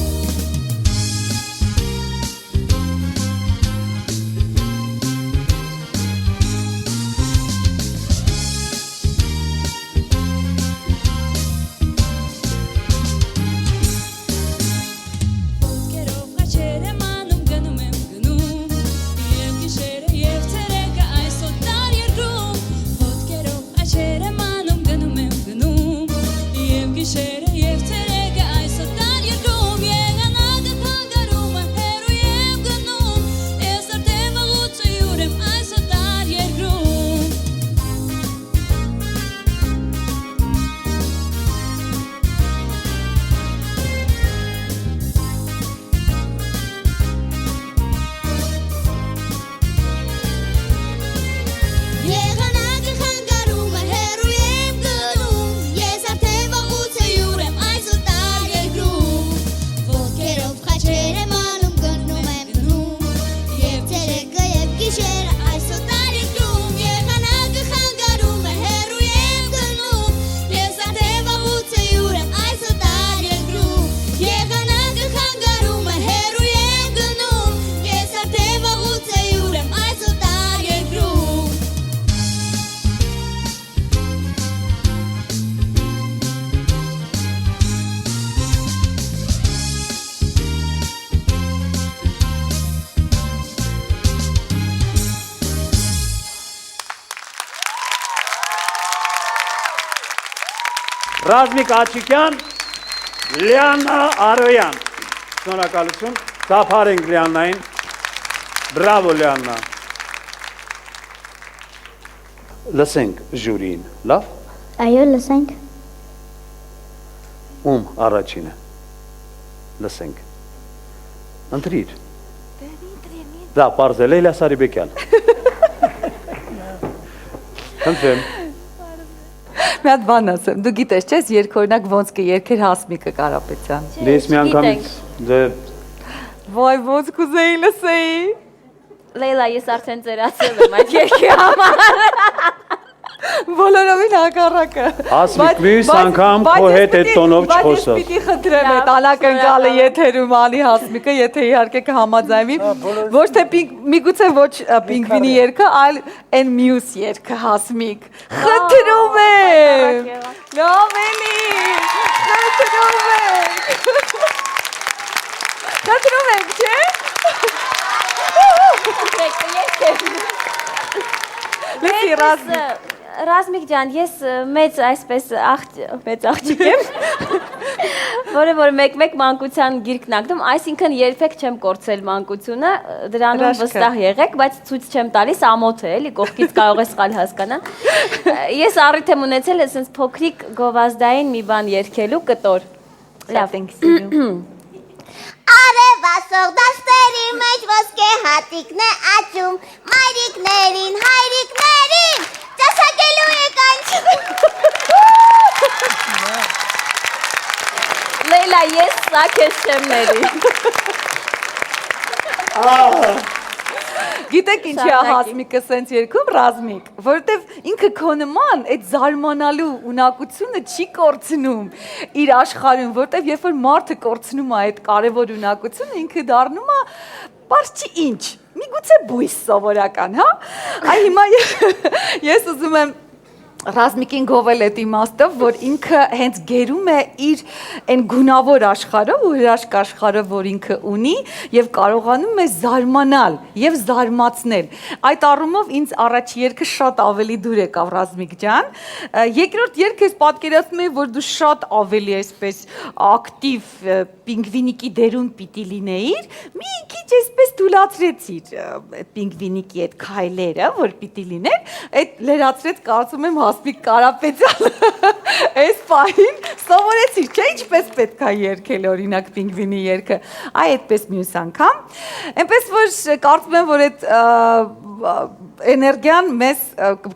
Ոտքերով քաջեր եմ անում, գնում եմ գնում, և գիշերը և ցերեկը այս ու տարեքում։ Ոտքերով քաջեր եմ անում, գնում եմ գնում, և գիշերը և ցերեկը այս ու տարեքում, եղանակը խանգարում է հեռու եմ գնում, ես արդեն վաղուց յուր եմ այս ու տարեքում։ Եղանակը խանգարում է հեռու եմ գնում, ես արդեն վաղուց յուր եմ այս ու տարեքում։ Ոտքերով քաջեր եմ անում, գնում եմ գնում, և ցերեկը և գիշերը այս ու տարեքում, եղանակը խանգարում է հեռու եմ գնում, ես արդեն վաղուց յուր եմ այս ու տարեքում, եղանակը խանգարում է հեռու եմ գնում, ես արդեն վաղուց յուր եմ այս ու տարեքում։ Ռազմիկ Աչիկյան, Լիանա Արոյան։ Շնորհակալություն։ Ծափարենք Լիանային։ Բրավո Լիանա։ Լսենք ժյուրին, լավ։ Այո, լսենք։ Ում առաջինը։ Լսենք։ Ընտրիր։ Դա պարզել է Լիլա Սարիբեկյան։ Խնդրեմ։ Մի հատ բան ասեմ, դու գիտես, չես, երկօրինակ ոնց կերքեր Հասմիկը Կարապետյան։ Դες մի անգամից դե Վայ, ոնց կուզեի լսեի։ Լեյլա, ես արդեն ծերացել եմ այդ երգի համար։ Բոլորովին հակառակը։ Հասմիկ, մյուս անգամ քո հետ այդ տոնով չխոսա։ Բայց ես պիտի խնդրեմ այդ անակնկալը եթերում անի Հասմիկը, եթե իհարկե կհամաձայնվի։ Ոչ թե միգուցե ոչ պինգվինի երգը, այլ այն մյուս երգը Հասմիկ։ Խնդրում եմ։ Լավ էլի։ Խնդրում եմ։ Խնդրում եք, չէ՞։ Լսի, Ռազմիկ ջան, ես մեծ աղջիկ եմ, որը մեկ մանկության գիրկն ակտում, այսինքն երբեք չեմ կորցրել մանկությունը, դրանում վստահ եղեք, բայց ցույց չեմ տալիս, ամոթ է, էլի, կողքից կարող է սխալ հասկանալ։ Ես առիթ եմ ունեցել այսպես փոքրիկ գովազդային մի բան երգելու կտոր։ լավ ենք սիրում։ Արևասող դաշտերի մեջ ոսկե հատիկն է աճում, մայրիկներին, հայրիկներին, ճաշակելու եկանք։ Լեյլա, ես սա քեզ չեմ ների։ Գիտեք ինչի է Հասմիկը սենց երգում Ռազմիկ, որովհետև ինքը քո նման այդ զարմանալու ունակությունը չի կորցնում իր աշխարհում, որովհետև երբ որ մարդը կորցնում է այդ կարևոր ունակությունը, ինքը դառնում է բարձ չի ինչ, միգուցե բույս սովորական, հա։ Այ հիմա ես ուզում եմ Ռազմիկին գովել այդ իմաստով, որ ինքը հենց գերում է իր այն գունավոր աշխարհով ու հրաշք աշխարհով, որ ինքը ունի եւ կարողանում է զարմանալ եւ զարմացնել։ Այդ առումով ինձ առաջ երգը շատ ավելի դուր եկավ Ռազմիկ ջան։ Երկրորդ երգը ես պատկերացնում եմ, որ դու շատ ավելի այսպես ակտիվ պինգվինիկի դերում պիտի լինեիր, մի քիչ այսպես դուլացրեցիր այդ պինգվինիկի այդ քայլերը, որ պիտի լիներ, այդ լրացրեց կարծում եմ Հասմիկ Կարապետյանը այս պահին սովորեցիր, չէ՞ ինչպես պետք է երգել օրինակ պինգվինի երգը, այ այդպես մյուս անգամ, այնպես որ կարծում եմ, որ այդ էներգիան մեզ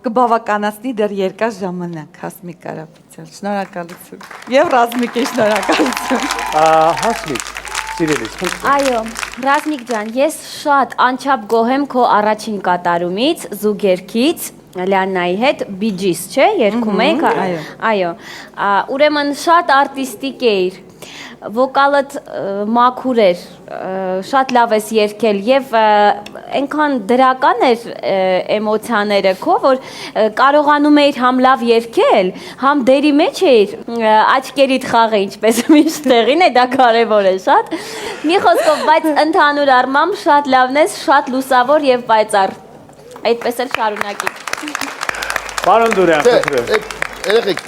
կբավականացնի դեռ երկար ժամանակ, Հասմիկ Կարապետյան, շնորհակալություն, եւ Ռազմիկի շնորհակալություն։ Հասմիկ, սիրելիս, Այո, Ռազմիկ ջան, ես շատ անչափ գոհ եմ քո առաջին կատարումից, զուգերգից, Լիաննայի հետ Bee Gees, չէ, երգում ենք, այո, ուրեմն շատ արտիստիկ էիր, վոկալդ մաքուր էր, շատ լավ ես երգել եւ այնքան դրական էր էմոցիաները քո, որ կարողանում էիր համ լավ երգել, համ դերի մեջ էիր, աչքերիդ խաղը ինչպես միշտ տեղին է, դա կարեւոր է շատ։ Մի խոսքով, բայց ընդհանուր առմամբ շատ լավն ես, շատ լուսավոր եւ պայծառ։ Այդպես էլ շարունակի։ Պարոն Դուրյան, խնդրեմ։ Երեխեք,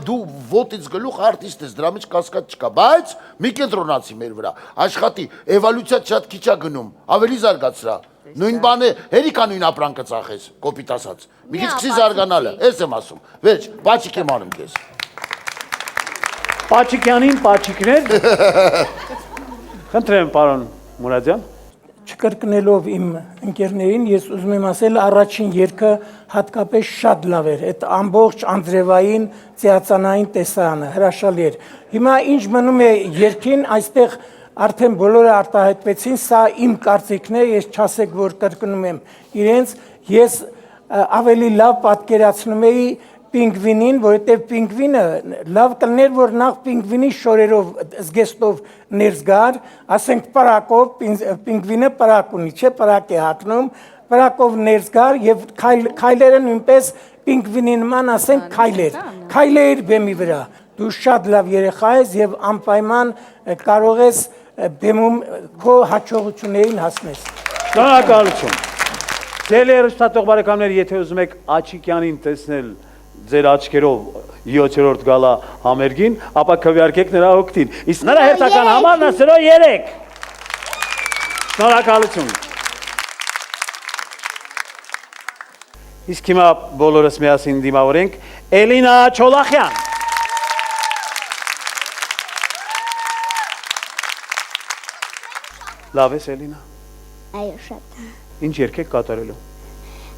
դու ոտից գլուխ արտիստ ես, դրա մեջ կասկած չկա, բայց մի կենտրոնացի մեր վրա, աշխատի, էվոլյուցիա շատ քիչ է գնում, ավելի զարգացրա, նույն բան է, հերիքա նույն ապրանքը ծախես, կոպիտ ասած, մի քիչ սկսի զարգանալը, ես եմ ասում, վերջ, պաչիկ եմ անում քեզ։ Պաչիկյանին պաչիկներ։ Խնդրեմ, պարոն Մուրադյան։ Չկրկնելով իմ ընկերներին, ես ուզում եմ ասել, առաջին երգը հատկապես շատ լավ էր, այդ ամբողջ անձրևային ծիածանային տեսարանը հրաշալի էր։ Հիմա ինչ մնում է երգին, այստեղ արդեն բոլորը արտահայտվեցին, սա իմ կարծիքն է, ես չասեք, որ կրկնում եմ իրենց, ես ավելի լավ պատկերացնում էի պինգվինին, որովհետև պինգվինը լավ կլներ, որ նախ պինգվինի շորերով, զգեստով ներս գար, ասենք պրակով, պինգվինը պրակ ունի, չէ, պրակ է հատնում, պրակով ներս գար և քայլերը նույնպես պինգվինի նման, ասենք քայլեր բեմի վրա, դու շատ լավ երեխա ես և անպայման կարող ես բեմում քո հաջողություններին հասնես։ Շնորհակալություն։ Տելեհեռուստատող բարեկամներ, եթե ուզում եք Աչիկյանին տեսնել ձեր աչքերով 7-րդ գալա համերգին, ապա քվեարկեք նրա օգտին։ Իսկ նրա հերթական համարն է 0-3։ Շնորհակալություն։ Իսկ հիմա բոլորս միասին դիմավորենք Էլինա Չոլախյան։ Լավ ես, Էլինա։ Այո, շատ։ Ինչ երգ եք կատարելու։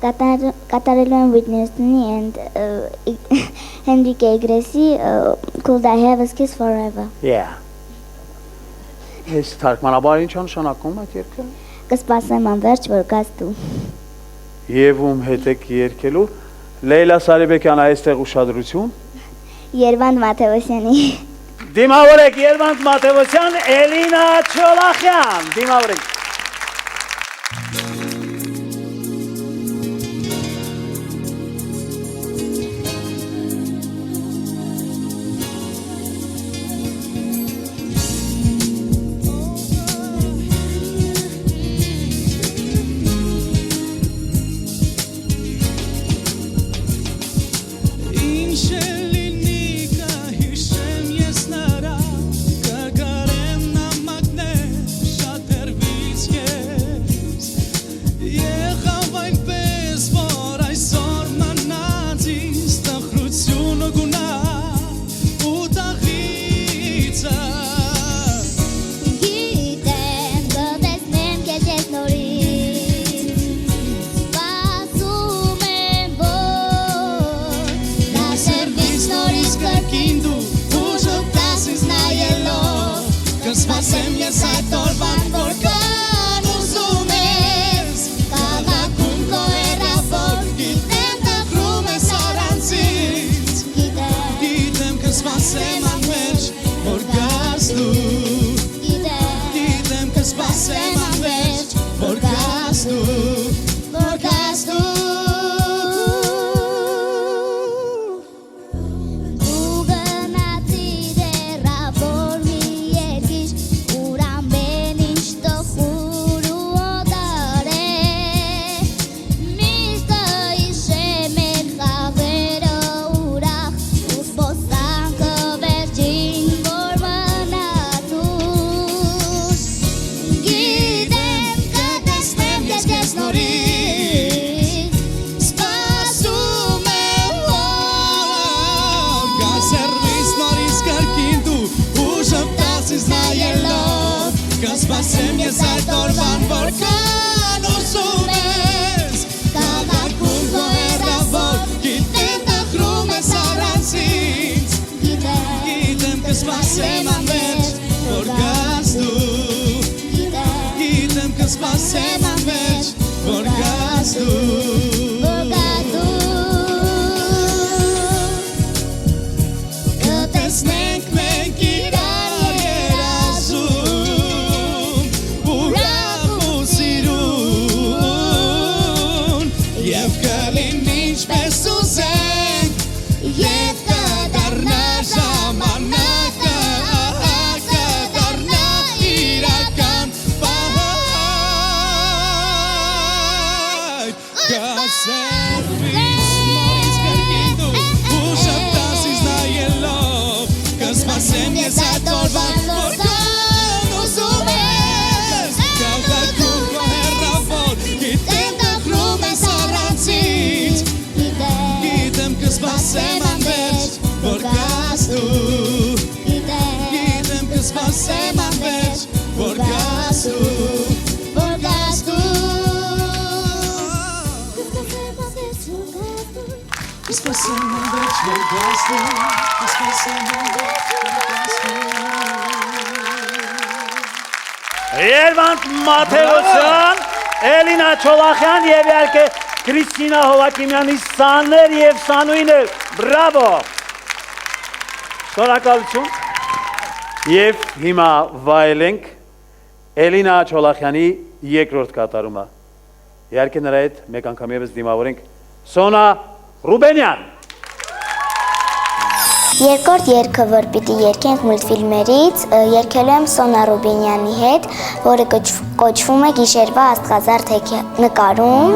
Կատարելու եմ Whitney Houston-ի and Enrique Iglesiasի Could I Have a Kiss Forever։ Yeah։ Ես թարգմանաբար ինչ նշանակում այդ երգը։ Կսպասեմ անվերջ, որ գաս դու։ Եվ ում հետ եք երգելու, Լեյլա Սարիբեկյան այստեղ ուշադրություն։ Երվանդ Մաթեոսյանի։ Դիմավորեք Երվանդ Մաթեոսյան, Էլինա Չոլախյան։ Դիմավորեք։ Երվանդ Մաթեոսյան, Էլինա Չոլախյան եւ իհարկե Քրիստինա Հովակիմյանի սաներ եւ սանուիներ, բրավո։ Շնորհակալություն։ Եվ հիմա վայելենք Էլինա Չոլախյանի երկրորդ կատարումը։ Իհարկե նրա հետ մեկ անգամ եւս դիմավորենք Սոնա Ռուբենյան։ Երկրորդ երգը, որ պիտի երգենք մուլտֆիլմերից, երգելու եմ Սոնա Ռուբենյանի հետ, որը կոչվում է Գիշերվա աստղազարդ նկարում։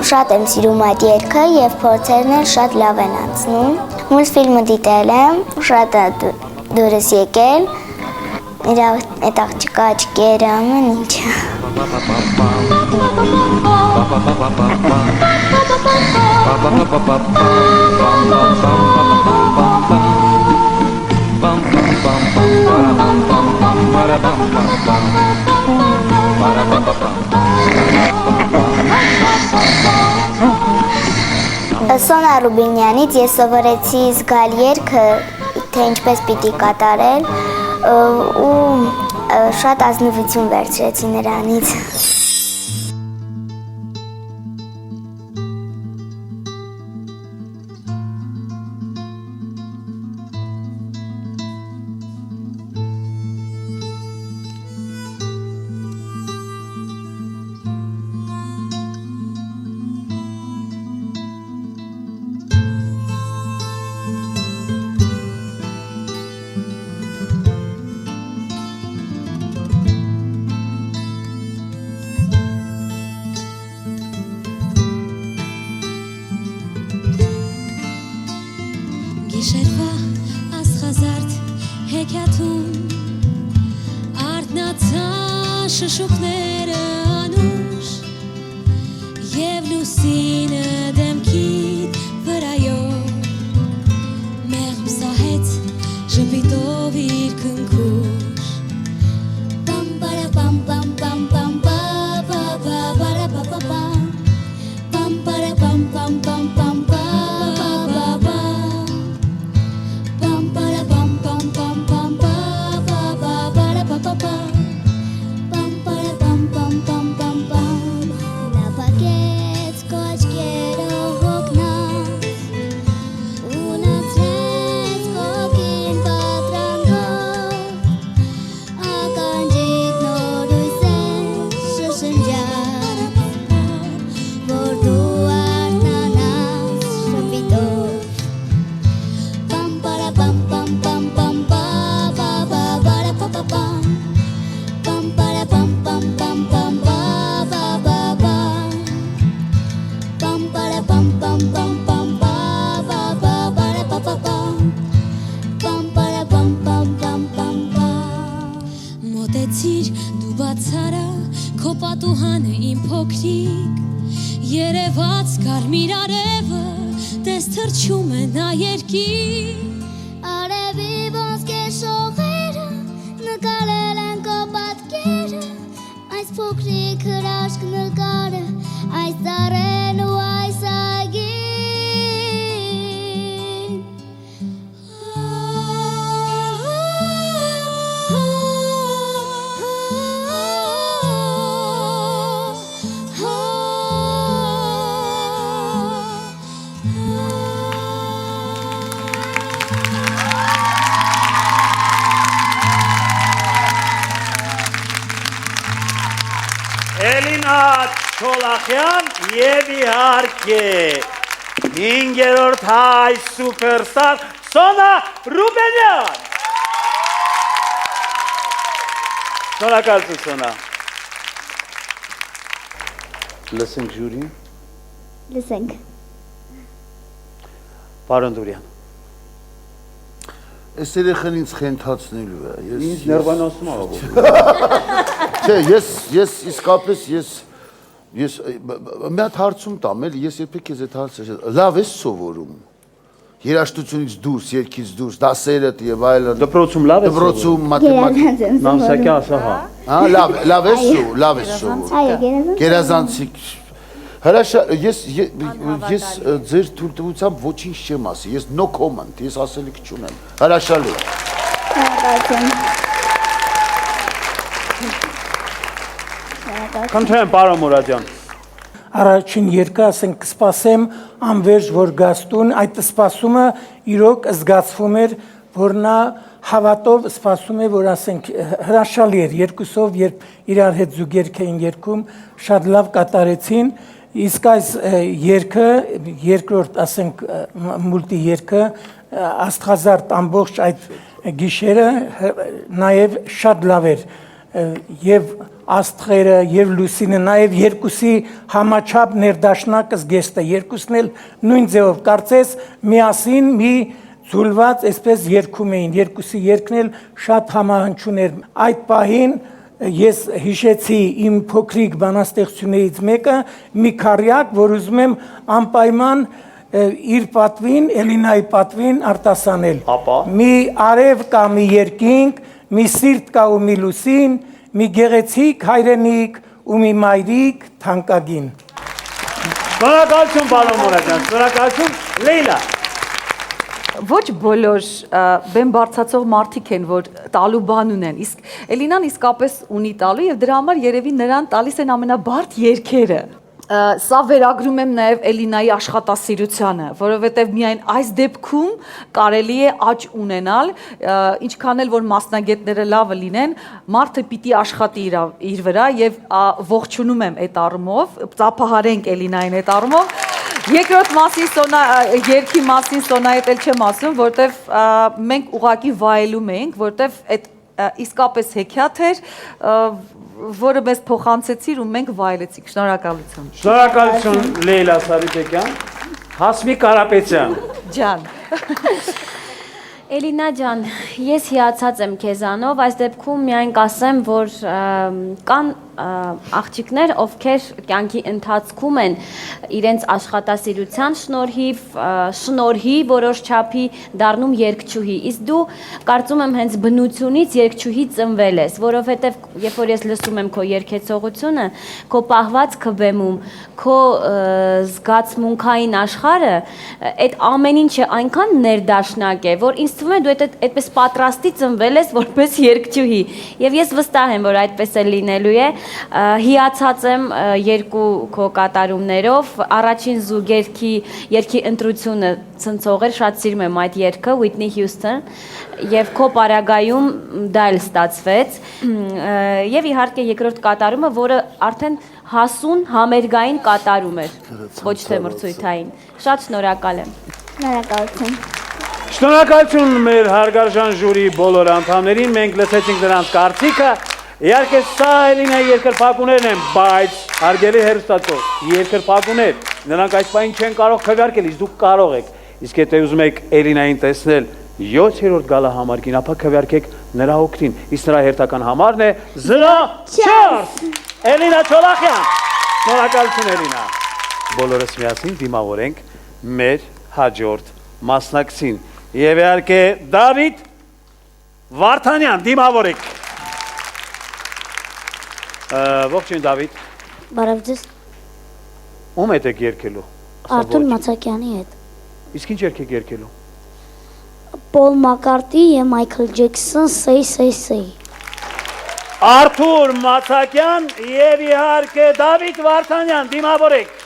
Շատ եմ սիրում այդ երգը եւ փորձերն էլ շատ լավ են անցնում։ Մուլտֆիլմը դիտել եմ, շատ է դուրս եկել։ Իրա այդ աղջկա աչքերը ամեն ինչը։ Սոնա Ռուբինյանից ես սովորեցի զգալ երգը, թե ինչպես պիտի կատարել ու շատ ազնվություն վերցրեցի նրանից։ Գիշերվա ասխազարդ հեքիաթում արտնացան շշուկները անուշ և լուսինը դեմքիդ վրայով մեղմ սահեց ժպիտով իր քնքուշ Պամ բարա պամ պամ պամ պամ բա բա բա բարա բա բա բա Պամ բարա պամ պամ պամ պամ բա բա բա բա Մոտեցիր դու բացարա քո պատուհանը իմ փոքրիկ երևաց կարմիր արևը տես թռչում է նա երկիր Արևի ոսկե շողերը նկարել են քո պատկերը Այս փոքրիկ հրաշք նկարը այս ծառեն ու այս այգին Էլինա Չոլախյան եւ իհարկե 5-րդ հայ սուպերստար Սոնա Ռուբենյան Շնորհակալություն Սոնա Լսենք ժյուրին Լսենք Պարոն Դուրյան Այս երեխան ինձ խենթացնելու է։ Ինձ ներվանացում աղով։ Չէ, ես իսկապես ես մի հատ հարցում տամ, էլի ես երբեք ես այդ հարցը լավ ես սովորում։ Երաժշտությունից դուրս, երգից դուրս, դասերդ եւ այլն։ Դպրոցում լավ ես Դպրոցում մաթեմատիկա։ Նամսակի ասա հա։ Հա, լավ ես սովորում։ Այո, Գերազանցիկ Ես ձեր թույլտվությամբ ոչինչ չեմ ասի, ես no comment, ես ասելիք չունեմ, հրաշալի Կնդրեմ պարոն Մուրադյան Առաջին երկը ասենք կսպասեմ անվերջ որ գաստուն այդ սպասումը իրոք զգացվում էր որ նա հավատով սպասում է որ ասենք հրաշալի էր երկուսով երբ իրար հետ զուգերք էին երգում շատ լավ կատարեցին իսկ այս երգը երկրորդ ասենք մուլտի երգը աստղազարդ ամբողջ այդ գիշերը նաև շատ լավ էր եւ աստղերը եւ լուսինը նաեւ երկուսի համաչափ ներդաշնակը զգեստը երկուսն էլ նույն ձևով կարծես միասին մի ձուլված այսպես երգում էին երկուսի երգն էլ շատ համահնչուն էր այդ պահին ես հիշեցի իմ փոքրիկ բանաստեղծություններից մեկը մի քարյակ որ ուզում եմ անպայման իր պատվին Էլինայի պատվին արտասանել մի արև կա մի երկինք մի սիրտ կա ու մի լուսին մի գեղեցիկ հայրենիք ու մի մայրիկ թանկագին։ Շնորհակալություն պարոն Մուրադյան, շնորհակալություն Լեյլա։ Ոչ բոլոր բեմ բարձացող մարդիկ են, որ տալու բան ունեն, իսկ Էլինան իսկապես ունի տալու եւ դրա համար երևի նրան տալիս են ամենաբարդ երգերը։ Սա վերագրում եմ նաև Էլինայի աշխատասիրությանը, որովհետև միայն այս դեպքում կարելի է աճ ունենալ, ինչքան էլ որ մասնագետները լավը լինեն, մարդը պիտի աշխատի իր վրա եւ ողջունում եմ այդ առումով, ծափահարենք Էլինային այդ առումով։ Երկրորդ մասին երգի մասին Սոնայետ էլ չեմ ասում, որտեվ մենք ուղակի վայելում ենք, որտեվ այդ իսկապես հեքիաթ էր, որը մեզ փոխանցեցիր ու մենք վայելեցինք։ Շնորհակալություն։ Շնորհակալություն Լեյլա Սարիբեկյան, Հասմիկ Կարապետյան։ Ջան։ Էլինա ջան, ես հիացած եմ քեզանով, այս դեպքում միայն կասեմ, որ կան աղջիկներ, ովքեր կյանքի ընթացքում են իրենց աշխատասիրության շնորհի որոշ չափի դառնում երգչուհի, իսկ դու կարծում եմ հենց բնությունից երգչուհի ծնվել ես, որովհետև երբ որ ես լսում եմ քո երգեցողությունը, քո պահվածքը բեմում, քո զգացմունքային աշխարհը, այդ ամեն ինչը այնքան ներդաշնակ է, որ ինձ թվում է դու այդպես պատրաստի ծնվել ես որպես երգչուհի, եւ ես վստահ եմ, որ այդպես է լինելու է։ Հիացած եմ երկու քո կատարումներով, առաջին զուգ երգի ընտրությունը ցնցող էր, շատ սիրում եմ այդ երգը Whitney Houston, եւ քո պարագայում դա էլ ստացվեց, եւ իհարկե երկրորդ կատարումը, որը արդեն հասուն համերգային կատարում էր, ոչ թե մրցույթային։ Շատ շնորհակալ եմ։ Շնորհակալություն։ Շնորհակալություն մեր հարգարժան ժյուրի բոլոր անդամներին, մենք լսեցինք նրանց կարծիքը։ Իհարկե սա Էլինայի երկրպագուներն են, բայց հարգելի հեռուստացող, երկրպագուներ, նրանք այս պահին չեն կարող քվեարկել, իսկ դուք կարող եք։ Իսկ եթե ուզում եք Էլինային տեսնել 7-րդ գալա համարգին, ապա քվեարկեք նրա օգտին։ Իսկ նրա հերթական համարն է 04։ Էլինա Չոլախյան։ Շնորհակալություն Էլինա։ Բոլորս միասին դիմավորենք մեր հաջորդ մասնակցին։ Եվ իհարկե Դավիթ Վարդանյան, դիմավորեք։ Ողջույն Դավիթ։ Բարև ձեզ։ Ում հետ եք երգելու։ Արթուր Մացակյանի հետ։ Իսկ ինչ երգ եք երգելու։ Պոլ Մակարտի եւ Մայքլ Ջեքսոն Say Say Say։ Արթուր Մացակյան եւ իհարկե Դավիթ Վարդանյան, դիմավորեք։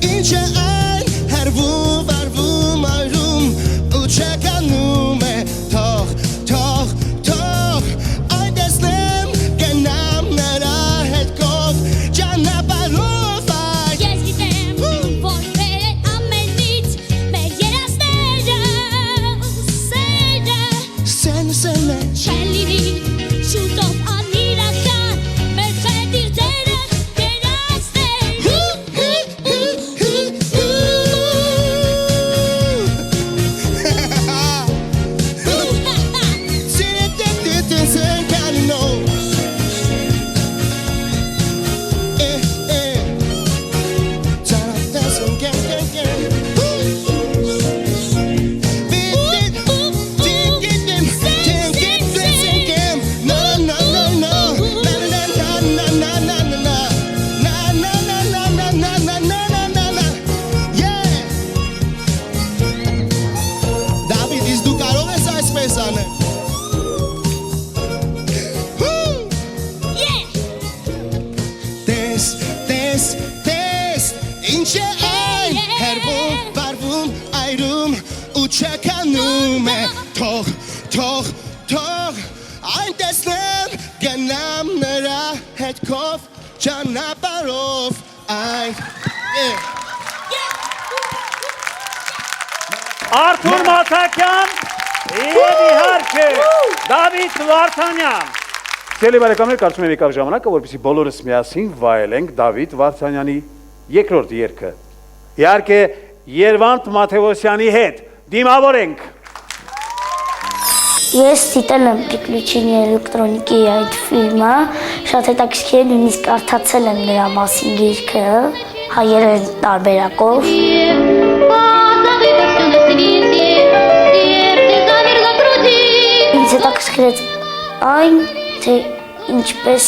Ինչ է այն ճանապարհով այն Արթուր Մաթաքյան եւ իհարկե Դավիթ Վարդանյան։ Սիրելի բարեկամներ, կարծում եմ եկավ ժամանակը, որպեսզի բոլորս միասին վայելենք Դավիթ Վարդանյանի երկրորդ երգը։ Իհարկե Երվանդ Մաթեոսյանի հետ դիմավորենք։ Ես դիտել եմ «Приключения էլեկտրոնիկի» այդ ֆիլմը, շատ հետաքրքիր է, նույնիսկ կարդացել եմ նրա մասին գիրքը հայերեն տարբերակով։ Ինձ հետաքրքրեց այն, թե ինչպես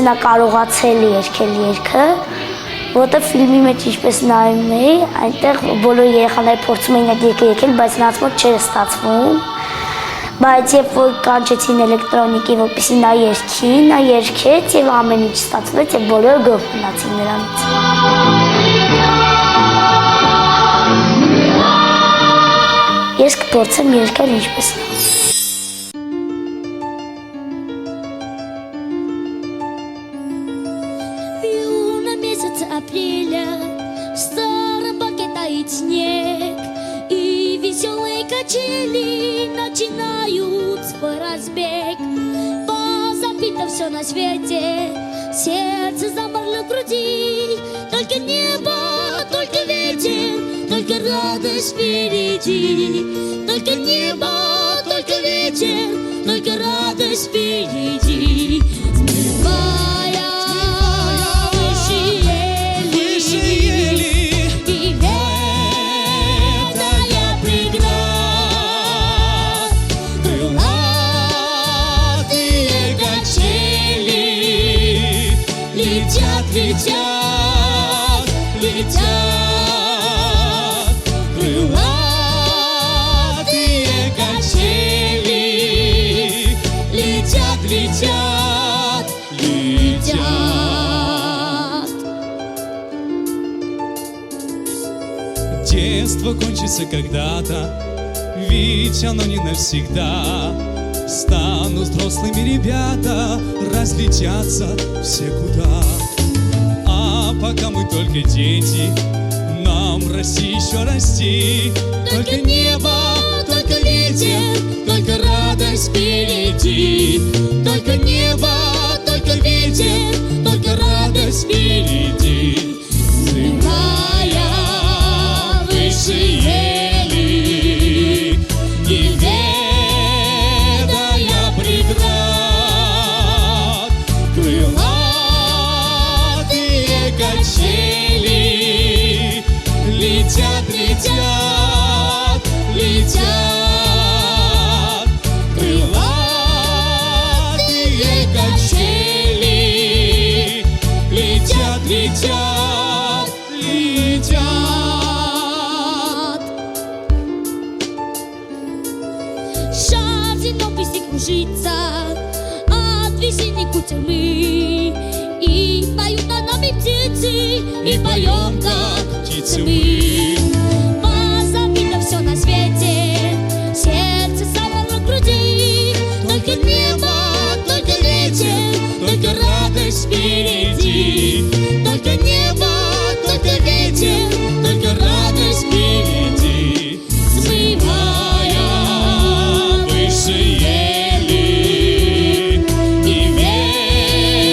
է նա կարողացել երգել երգը, որտեղ ֆիլմի մեջ ինչպես նայում էի, այնտեղ բոլոր երեխաները փորձում էին այդ երգը երգել, բայց նրանց մոտ չէր ստացվում։ Բայց երբ որ կանչեցին էլեկտրոնիկի, որպեսզի նա երգեց եւ ամեն ինչ ստացվեց եւ բոլորը գոհ մնացին նրանից։ Ես կփորձեմ երգել ինչպես նա։ Июня месяца апреля в старом парке тает снег, и веселые качели начинают свой разбег. Позабито все на свете, сердце замерло в груди, только небо, только ветер, только радость впереди. Только небо, только ветер, только радость впереди. Летят, летят, крылатые качели. Летят, летят, летят. Детство кончится когда-то, ведь оно не навсегда. Станут взрослыми ребята, разлетятся все куда. А пока мы только дети, нам расти еще расти. Только небо, только ветер, только радость впереди. Только небо, только ветер, только радость впереди. Взмывая выше ели, не ведая преград, крылатые качели. Летят, летят, летят, крылатые качели. Летят, летят, летят. Шар земной кружится от весенней кутерьмы, и поют над нами птицы, и поем, как птицы мы. Позабито все на свете, сердце замерло в груди. Только небо, только ветер, только радость впереди. Только небо, только ветер, только радость впереди. Взмывая выше ели, не ведая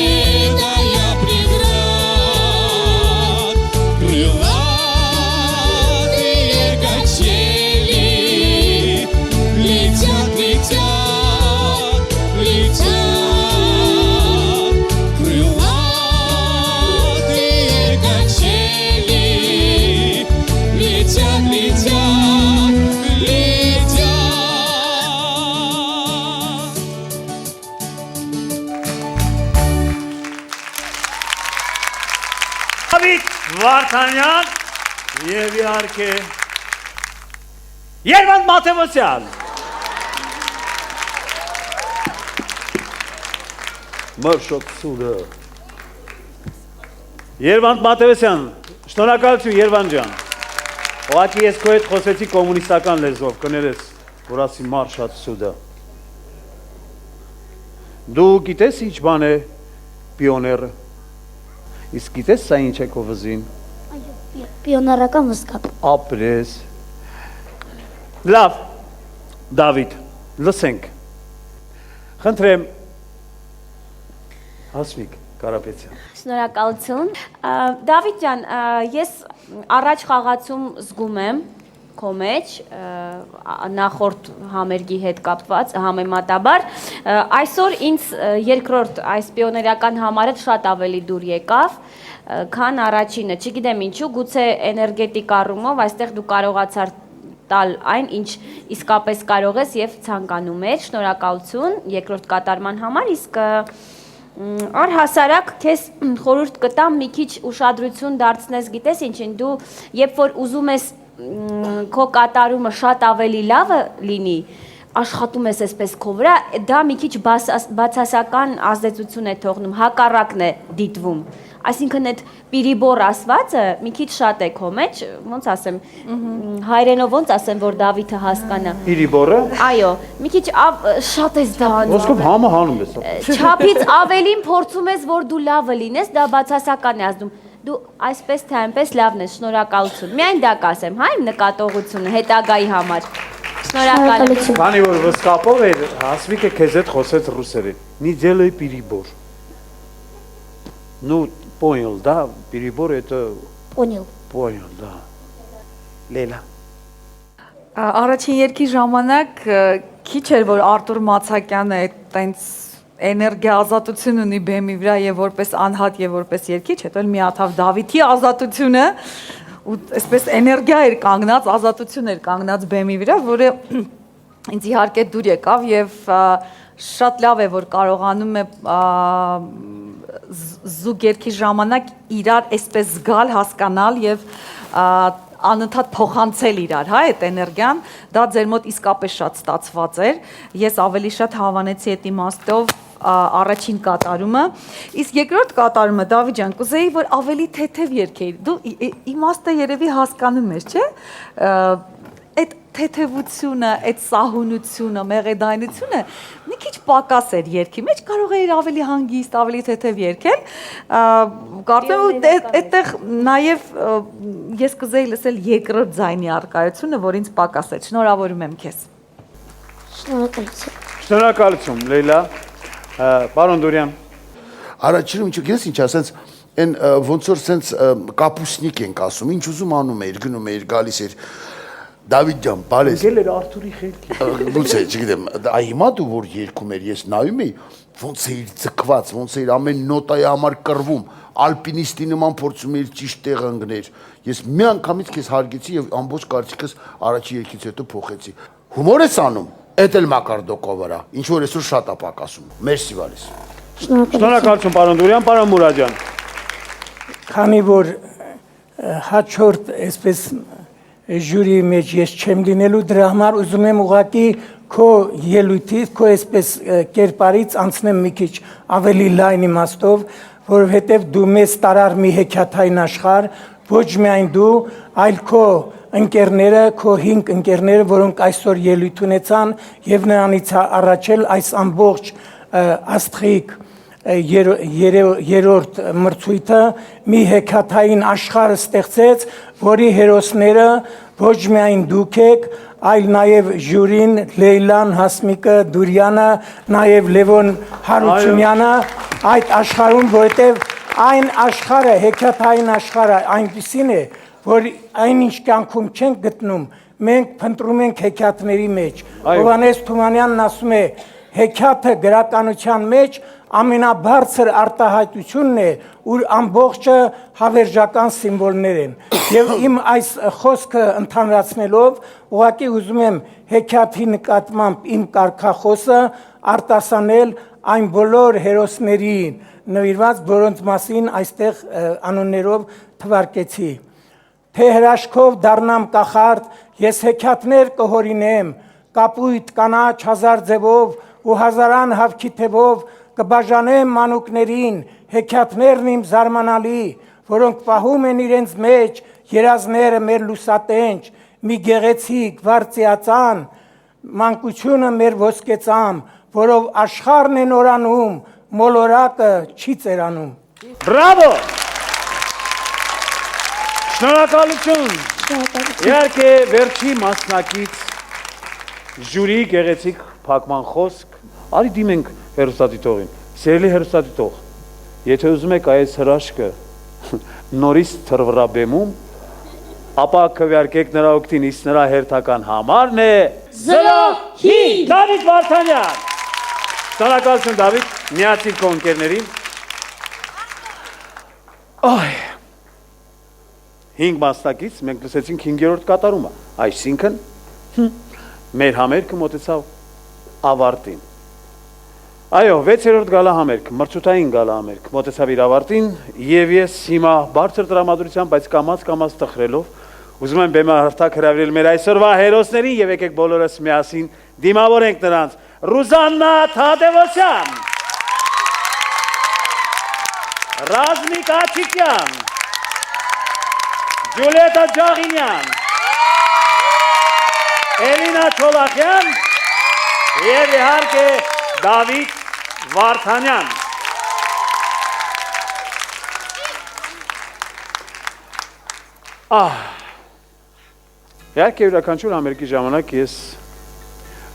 преград, крылатые качели. Летят, летят, летят, крылатые качели. Летят, летят, летят. Դավիթ Վարդանյան եւ իհարկե Երվանդ Մաթեոսյան։ Մրշոքսուդը։ Երվանդ Մաթեոսյան, շնորհակալություն Երվանդ ջան։ Ուղղակի ես քո հետ խոսեցի կոմունիստական լեզվով, կներես, որ ասի մարշատ սուդը։ Դու գիտես ինչ բան է Պիոները։ Իսկ գիտես սա ինչ է քո վզին։ Պիոներական վզկապ։ Ապրես։ Լավ, Դավիթ, լսենք։ Խնդրեմ, Հասմիկ Կարապետյան։ Շնորհակալություն։ Դավիթ ջան, ես առաջ խաղացում զգում եմ քո մեջ նախորդ համերգի հետ կապված համեմատաբար այսօր ինձ երկրորդ այս պիոներական համարը շատ ավելի դուր եկավ քան առաջինը չգիտեմ ինչու գուցե էներգետիկ առումով այստեղ դու կարողացար տալ այն ինչ իսկապես կարող ես եւ ցանկանում ես շնորհակալություն երկրորդ կատարման համար իսկ առհասարակ քեզ խորհուրդ կտամ մի քիչ ուշադրություն դարձնես գիտես ինչին դու երբ որ ուզում ես քո կատարումը շատ ավելի լավը լինի, աշխատում ես այսպես քո վրա, դա մի քիչ բացասական ազդեցություն է թողնում, հակառակն է դիտվում։ Այսինքն այդ պիրիբոր ասվածը մի քիչ շատ է քո մեջ, ոնց ասեմ, հայերենով ոնց ասեմ, որ Դավիթը հասկանա։ Պիրիբորը։ Այո, մի քիչ շատ ես դա անում։ Ոսկով համը հանում ես։ Չափից ավելին փորձում ես, որ դու լավը լինես, դա բացասական է ազդում։ Դու այսպես թե այնպես լավն ես, շնորհակալություն։ Միայն դա կասեմ, հա, իմ նկատողությունը հետագայի համար։ Շնորհակալություն։ Քանի որ վստահով էր, Հասմիկը քեզ հետ խոսեց ռուսերեն։ Не делай перебор. Ну, понял, да? Перебор это Понял, да. Լելա։ Առաջին երկի ժամանակ քիչ էր որ Արտուր Մացակյանը այտենց էներգիա ազատություն ունի բեմի վրա եւ որպես անհատ եւ որպես երկիչ, հետո էլ միաթավ Դավիթի ազատությունը ու այսպես էներգիա էր կանգնած, ազատություն էր կանգնած բեմի վրա, որը ինձ իհարկե դուր եկավ եւ շատ լավ է որ կարողանում է զուգ երկի ժամանակ իրար այսպես զգալ, հասկանալ եւ անընդհատ փոխանցել իրար, հա, այդ էներգիան, դա ձեր մոտ իսկապես շատ ստացված էր։ Ես ավելի շատ հավանեցի այդ իմաստով առաջին կատարումը, իսկ երկրորդ կատարումը Դավիթ ջան, կուզեի որ ավելի թեթև երգեիր։ Դու իմաստը երևի հասկանում ես, չէ՞։ Այդ թեթևությունը, այդ սահունությունը, մեղեդայնությունը մի քիչ պակաս էր երգի մեջ, կարող էիր ավելի հանգիստ, ավելի թեթև երգել։ Կարծում եմ այդտեղ նաև ես կուզեի լսել երկրորդ ձայնի առկայությունը, որ ինձ պակաս էր։ Շնորհավորում եմ քեզ։ շնորհակալություն։ Շնորհակալություն, Լեյլա։ Պարոն Դուրյան։ Առաջինում ինչ գիտես ինչ ասենց այն ոնց որ սենց կապուսնիկ ենք ասում, ինչ ուզում անում էիր, գնում էիր, գալիս էր Դավիթ ջան, բալես։ Գել էր Արթուրի խելքի։ Գուցե, չգիտեմ, այ հիմա դու որ երգում ես, ես նայում էի, ոնց էիր ձգված, ոնց էիր ամեն նոտայի համար կռվում, ալպինիստի նման փորձում էիր ճիշտ տեղ ընկնել։ Ես մի անգամից քեզ հարգեցի եւ ամբողջ կարծիքս առաջի երգից հետո փոխեցի։ Հումոր ես անում, էդ էլ Մակարդոկո վրա, ինչ որ այսօր շատ ապակասում։ Մերսի բալես։ Շնորհակալություն, պարոն Դուրյան, պարոն Մուրադյան։ Քանի որ հաջորդ այսպես ժյուրի մեջ ես չեմ լինելու դրա համար ուզում եմ ուղղակի քո ելույթից, քո այսպես կերպարից անցնեմ մի քիչ ավելի լայն իմաստով, որովհետև դու մեզ տարար մի հեքիաթային աշխարհ, ոչ միայն դու, այլ քո ընկերները, քո 5 ընկերները, որոնք այսօր ելույթ ունեցան եւ նրանից առաջել այս ամբողջ աստղիկ երրորդ մրցույթը մի հեքիաթային աշխարհ ստեղծեց, որի հերոսները ոչ միայն դուք եք, այլ նաև ժյուրին, Լեյլան, Հասմիկը, Դուրյանը, նաև Լևոն Հարությունյանը այդ աշխարհում, որովհետև այն աշխարհը, հեքիաթային աշխարհը այնպիսին է, որ այնինչ կյանքում չենք գտնում, մենք փնտրում ենք հեքիաթների մեջ։ Հովհաննես Թումանյանն ասում է, հեքիաթը գրականության մեջ ամենաբարձր արտահայտությունն է, ուր ամբողջը հավերժական սիմվոլներ են։ Եվ իմ այս խոսքը ընդհանրացնելով, ուղղակի ուզում եմ հեքիաթի նկատմամբ իմ կարգախոսը արտասանել այն բոլոր հերոսներին նվիրված, որոնց մասին այստեղ անուններով թվարկեցի։ Թե հրաշքով դառնամ կախարդ, ես հեքիաթներ կհորինեմ, կապույտ կանաչ հազար ձևով ու հազարան հավքի թևով կբաժանեմ մանուկներին, հեքիաթներն իմ զարմանալի, որոնք պահում են իրենց մեջ երազները մեր լուսատենչ, մի գեղեցիկ վարծիածան, մանկությունը մեր ոսկեծամ, որով աշխարհն է նորանում, մոլորակը չի ծերանում։ Բրավո։ Շնորհակալություն։ Իհարկե վերջի մասնակից ժյուրի գեղեցիկ փակման խոսք, արի դիմենք հերոստատիտողին։ Սիրելի հերոստատիտող, եթե ուզում եք այս հրաշքը նորից թրվռաբեմում, ապա քվեարկեք նրա օգտին, իսկ նրա հերթական համարն է Զրահի Դավիթ Վարդանյան։ Շնորհակալություն Դավիթ, միացիր քո ընկերներին։ Այ 5 մասնակից մենք լսեցինք 5-րդ կատարումը, այսինքն մեր համերգը մոտեցավ ավարտին։ Այո, 6-րդ գալահամերգ, մրցութային գալահամերգ մոտեցավ իր ավարտին եւ ես հիմա բարձր տրամադրությամբ, բայց կամաց տխրելով ուզում եմ բեմահարթակ հրավիրել մեր այսօրվա հերոսներին եւ եկեք բոլորս միասին դիմավորենք նրանց։ Ռուզաննա Թադևոսյան, Ռազմիկ Աչիկյան, Ջուլիետա Ջաղինյան, Էլինա Չոլախյան եւ իհարկե Դավիթ Վարդանյան։ Իհարկե յուրաքանչյուր համերգի ժամանակ ես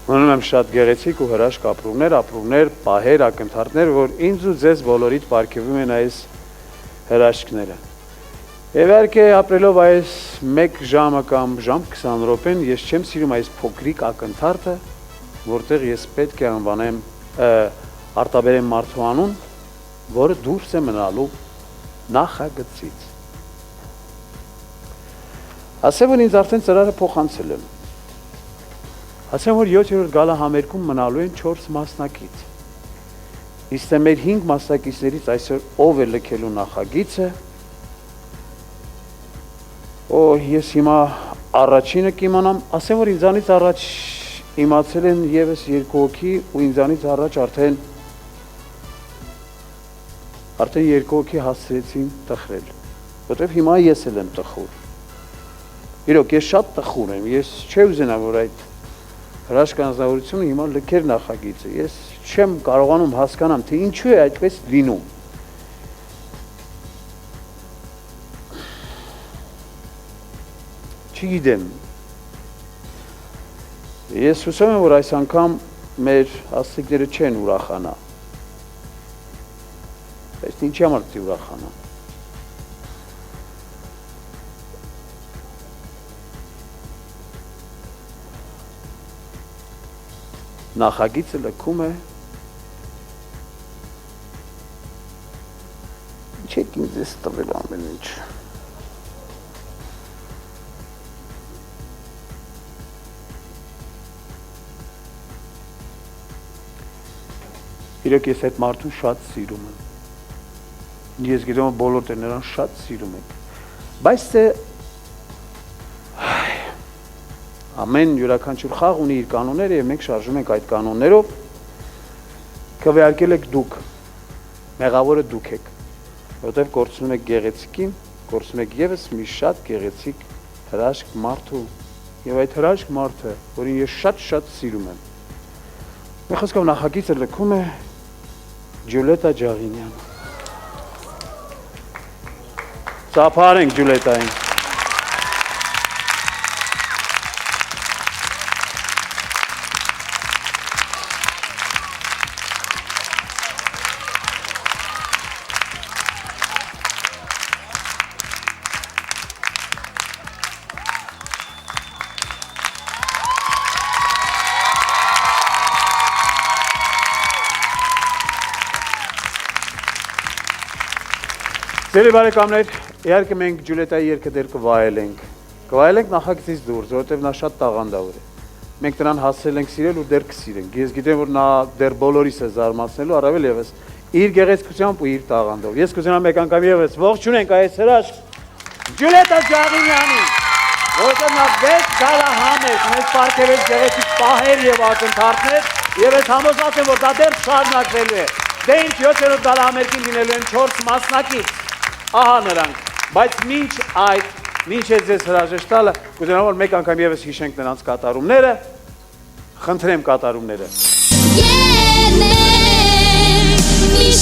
մնում եմ շատ գեղեցիկ ու հրաշք ապրումներ, պահեր, ակնթարթներ, որ ինձ ու ձեզ բոլորիդ պարգևում են այս հրաշքները։ Եվ իհարկե ապրելով այս 1 ժամը կամ ժամ 20 րոպեն ես չեմ սիրում այս փոքրիկ ակնթարթը, որտեղ ես պետք է անվանեմ արտաբերեմ մարդու անուն, որը դուրս է մնալու նախագծից։ Ասեմ, որ ինձ արդեն ծրարը փոխանցել եմ։ Ասեմ, որ 7-րդ գալահամերգում մնալու են 4 մասնակից։ Իսկ մեր 5 մասնակիցներից այսօր ով է լքելու նախագիծը, ես հիմա առաջինը կիմանամ, ասեմ, որ ինձանից առաջ իմացել են եւս 2 հոգի ու ինձանից առաջ արդեն 2 հոգի հասցրեցին տխրել, որտեղ հիմա ես էլ եմ տխուր։ Իրոք, ես շատ տխուր եմ, ես չէ ուզենա, որ այդ հրաշք անձնավորությունը հիմա լքեր նախագիծը, ես չեմ կարողանում հասկանամ, թե ինչու է այդպես լինում։ Չգիտեմ։ Ես հուսով եմ, որ այս անգամ մեր աստղիկները չեն ուրախանա։ Բայց ինչի համար պիտի ուրախանա։ Նախագիծը լքում է։ Ինչ եք ինձ ես տվել ամեն ինչ։ Իրոք ես այդ մարդուն շատ սիրում եմ։ Ես գիտեմ, որ բոլորդ է նրան շատ սիրում եք։ Բայց թե ամեն յուրաքանչյուր խաղ ունի իր կանոնները եւ մենք շարժում ենք այդ կանոններով։ Քվեարկել եք դուք։ Մեղավորը դուք եք։ Որտեւ կորցնում եք գեղեցիկին, կորցնում եք եւս մի շատ գեղեցիկ հրաշք մարդու։ Եվ այդ հրաշք մարդը, որին ես շատ սիրում եմ։ Մի խոսքով նախագիծը լքում է Ջուլիետա Ջաղինյան։ Ծափարենք Ջուլիետային։ Ձեր բարեկամներ, իհարկե մենք Ջուլիետայի երգը դեռ կվայելենք նախագծից դուրս, որովհետև նա շատ տաղանդավոր է։ Մենք նրան հասցրել ենք սիրել ու դեռ կսիրենք։ Ես գիտեմ, որ նա դեռ բոլորիս է զարմացնելու, առավել եւս իր գեղեցկությամբ ու իր տաղանդով։ Ես կուզենամ մեկ անգամ եւս ողջունենք այս հրաշք Ջուլիետա Ջաղինյանին, որովհետև նա 6 գալահամերգ մեզ պարգևեց գեղեցիկ պահեր եւ ակնթարթներ, եւ ես համոզված եմ, որ դա դեռ շարունակվելու է։ Դե ինչ 7-րդ գալահամերգին լինելու են 4 մասնակից։ Ահա նրանք, բայց մինչ ես ձեզ հրաժեշտ տալը, կուզենամ, որ մեկ անգամ եւս հիշենք նրանց կատարումները, խնդրեմ կատարումները։ Ելնենք մի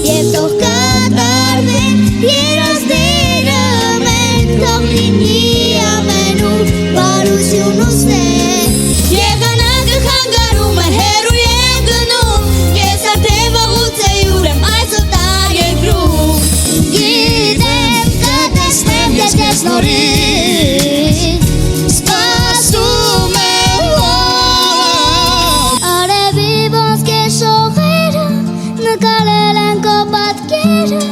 Եվ թող կատարվեն երազները մենք թող լինի ամենուր բարություն ուզեն Եղանակը խանգարում է հեռու եմ գնում Ես արդեն վաղուց է յուր եմ այս օտար երկրում Գիտեմ կտեսնեմ ես քեզ նորից Սպասում եմ Արևի ոսկե շողերը նկարել են քո պատկերը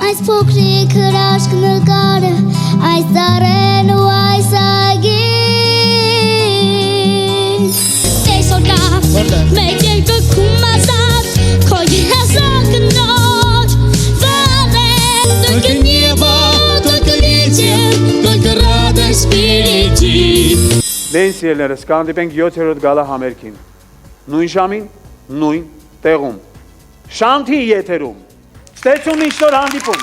Այս փոքրիկ հրաշք նկարը այս ծառեն ու այս այգին Այսօր կա մեկ երկրքում ազատ քո եզակը նոր Վարել только небо, только ветер, только радость впереди Դեն սիրելիներս, կհանդիպենք 7-րդ գալա համերգին։ Նույն ժամին, նույն տեղում։ Շանթի եթերում։ Ստեցում ինչ-որ հանդիպում։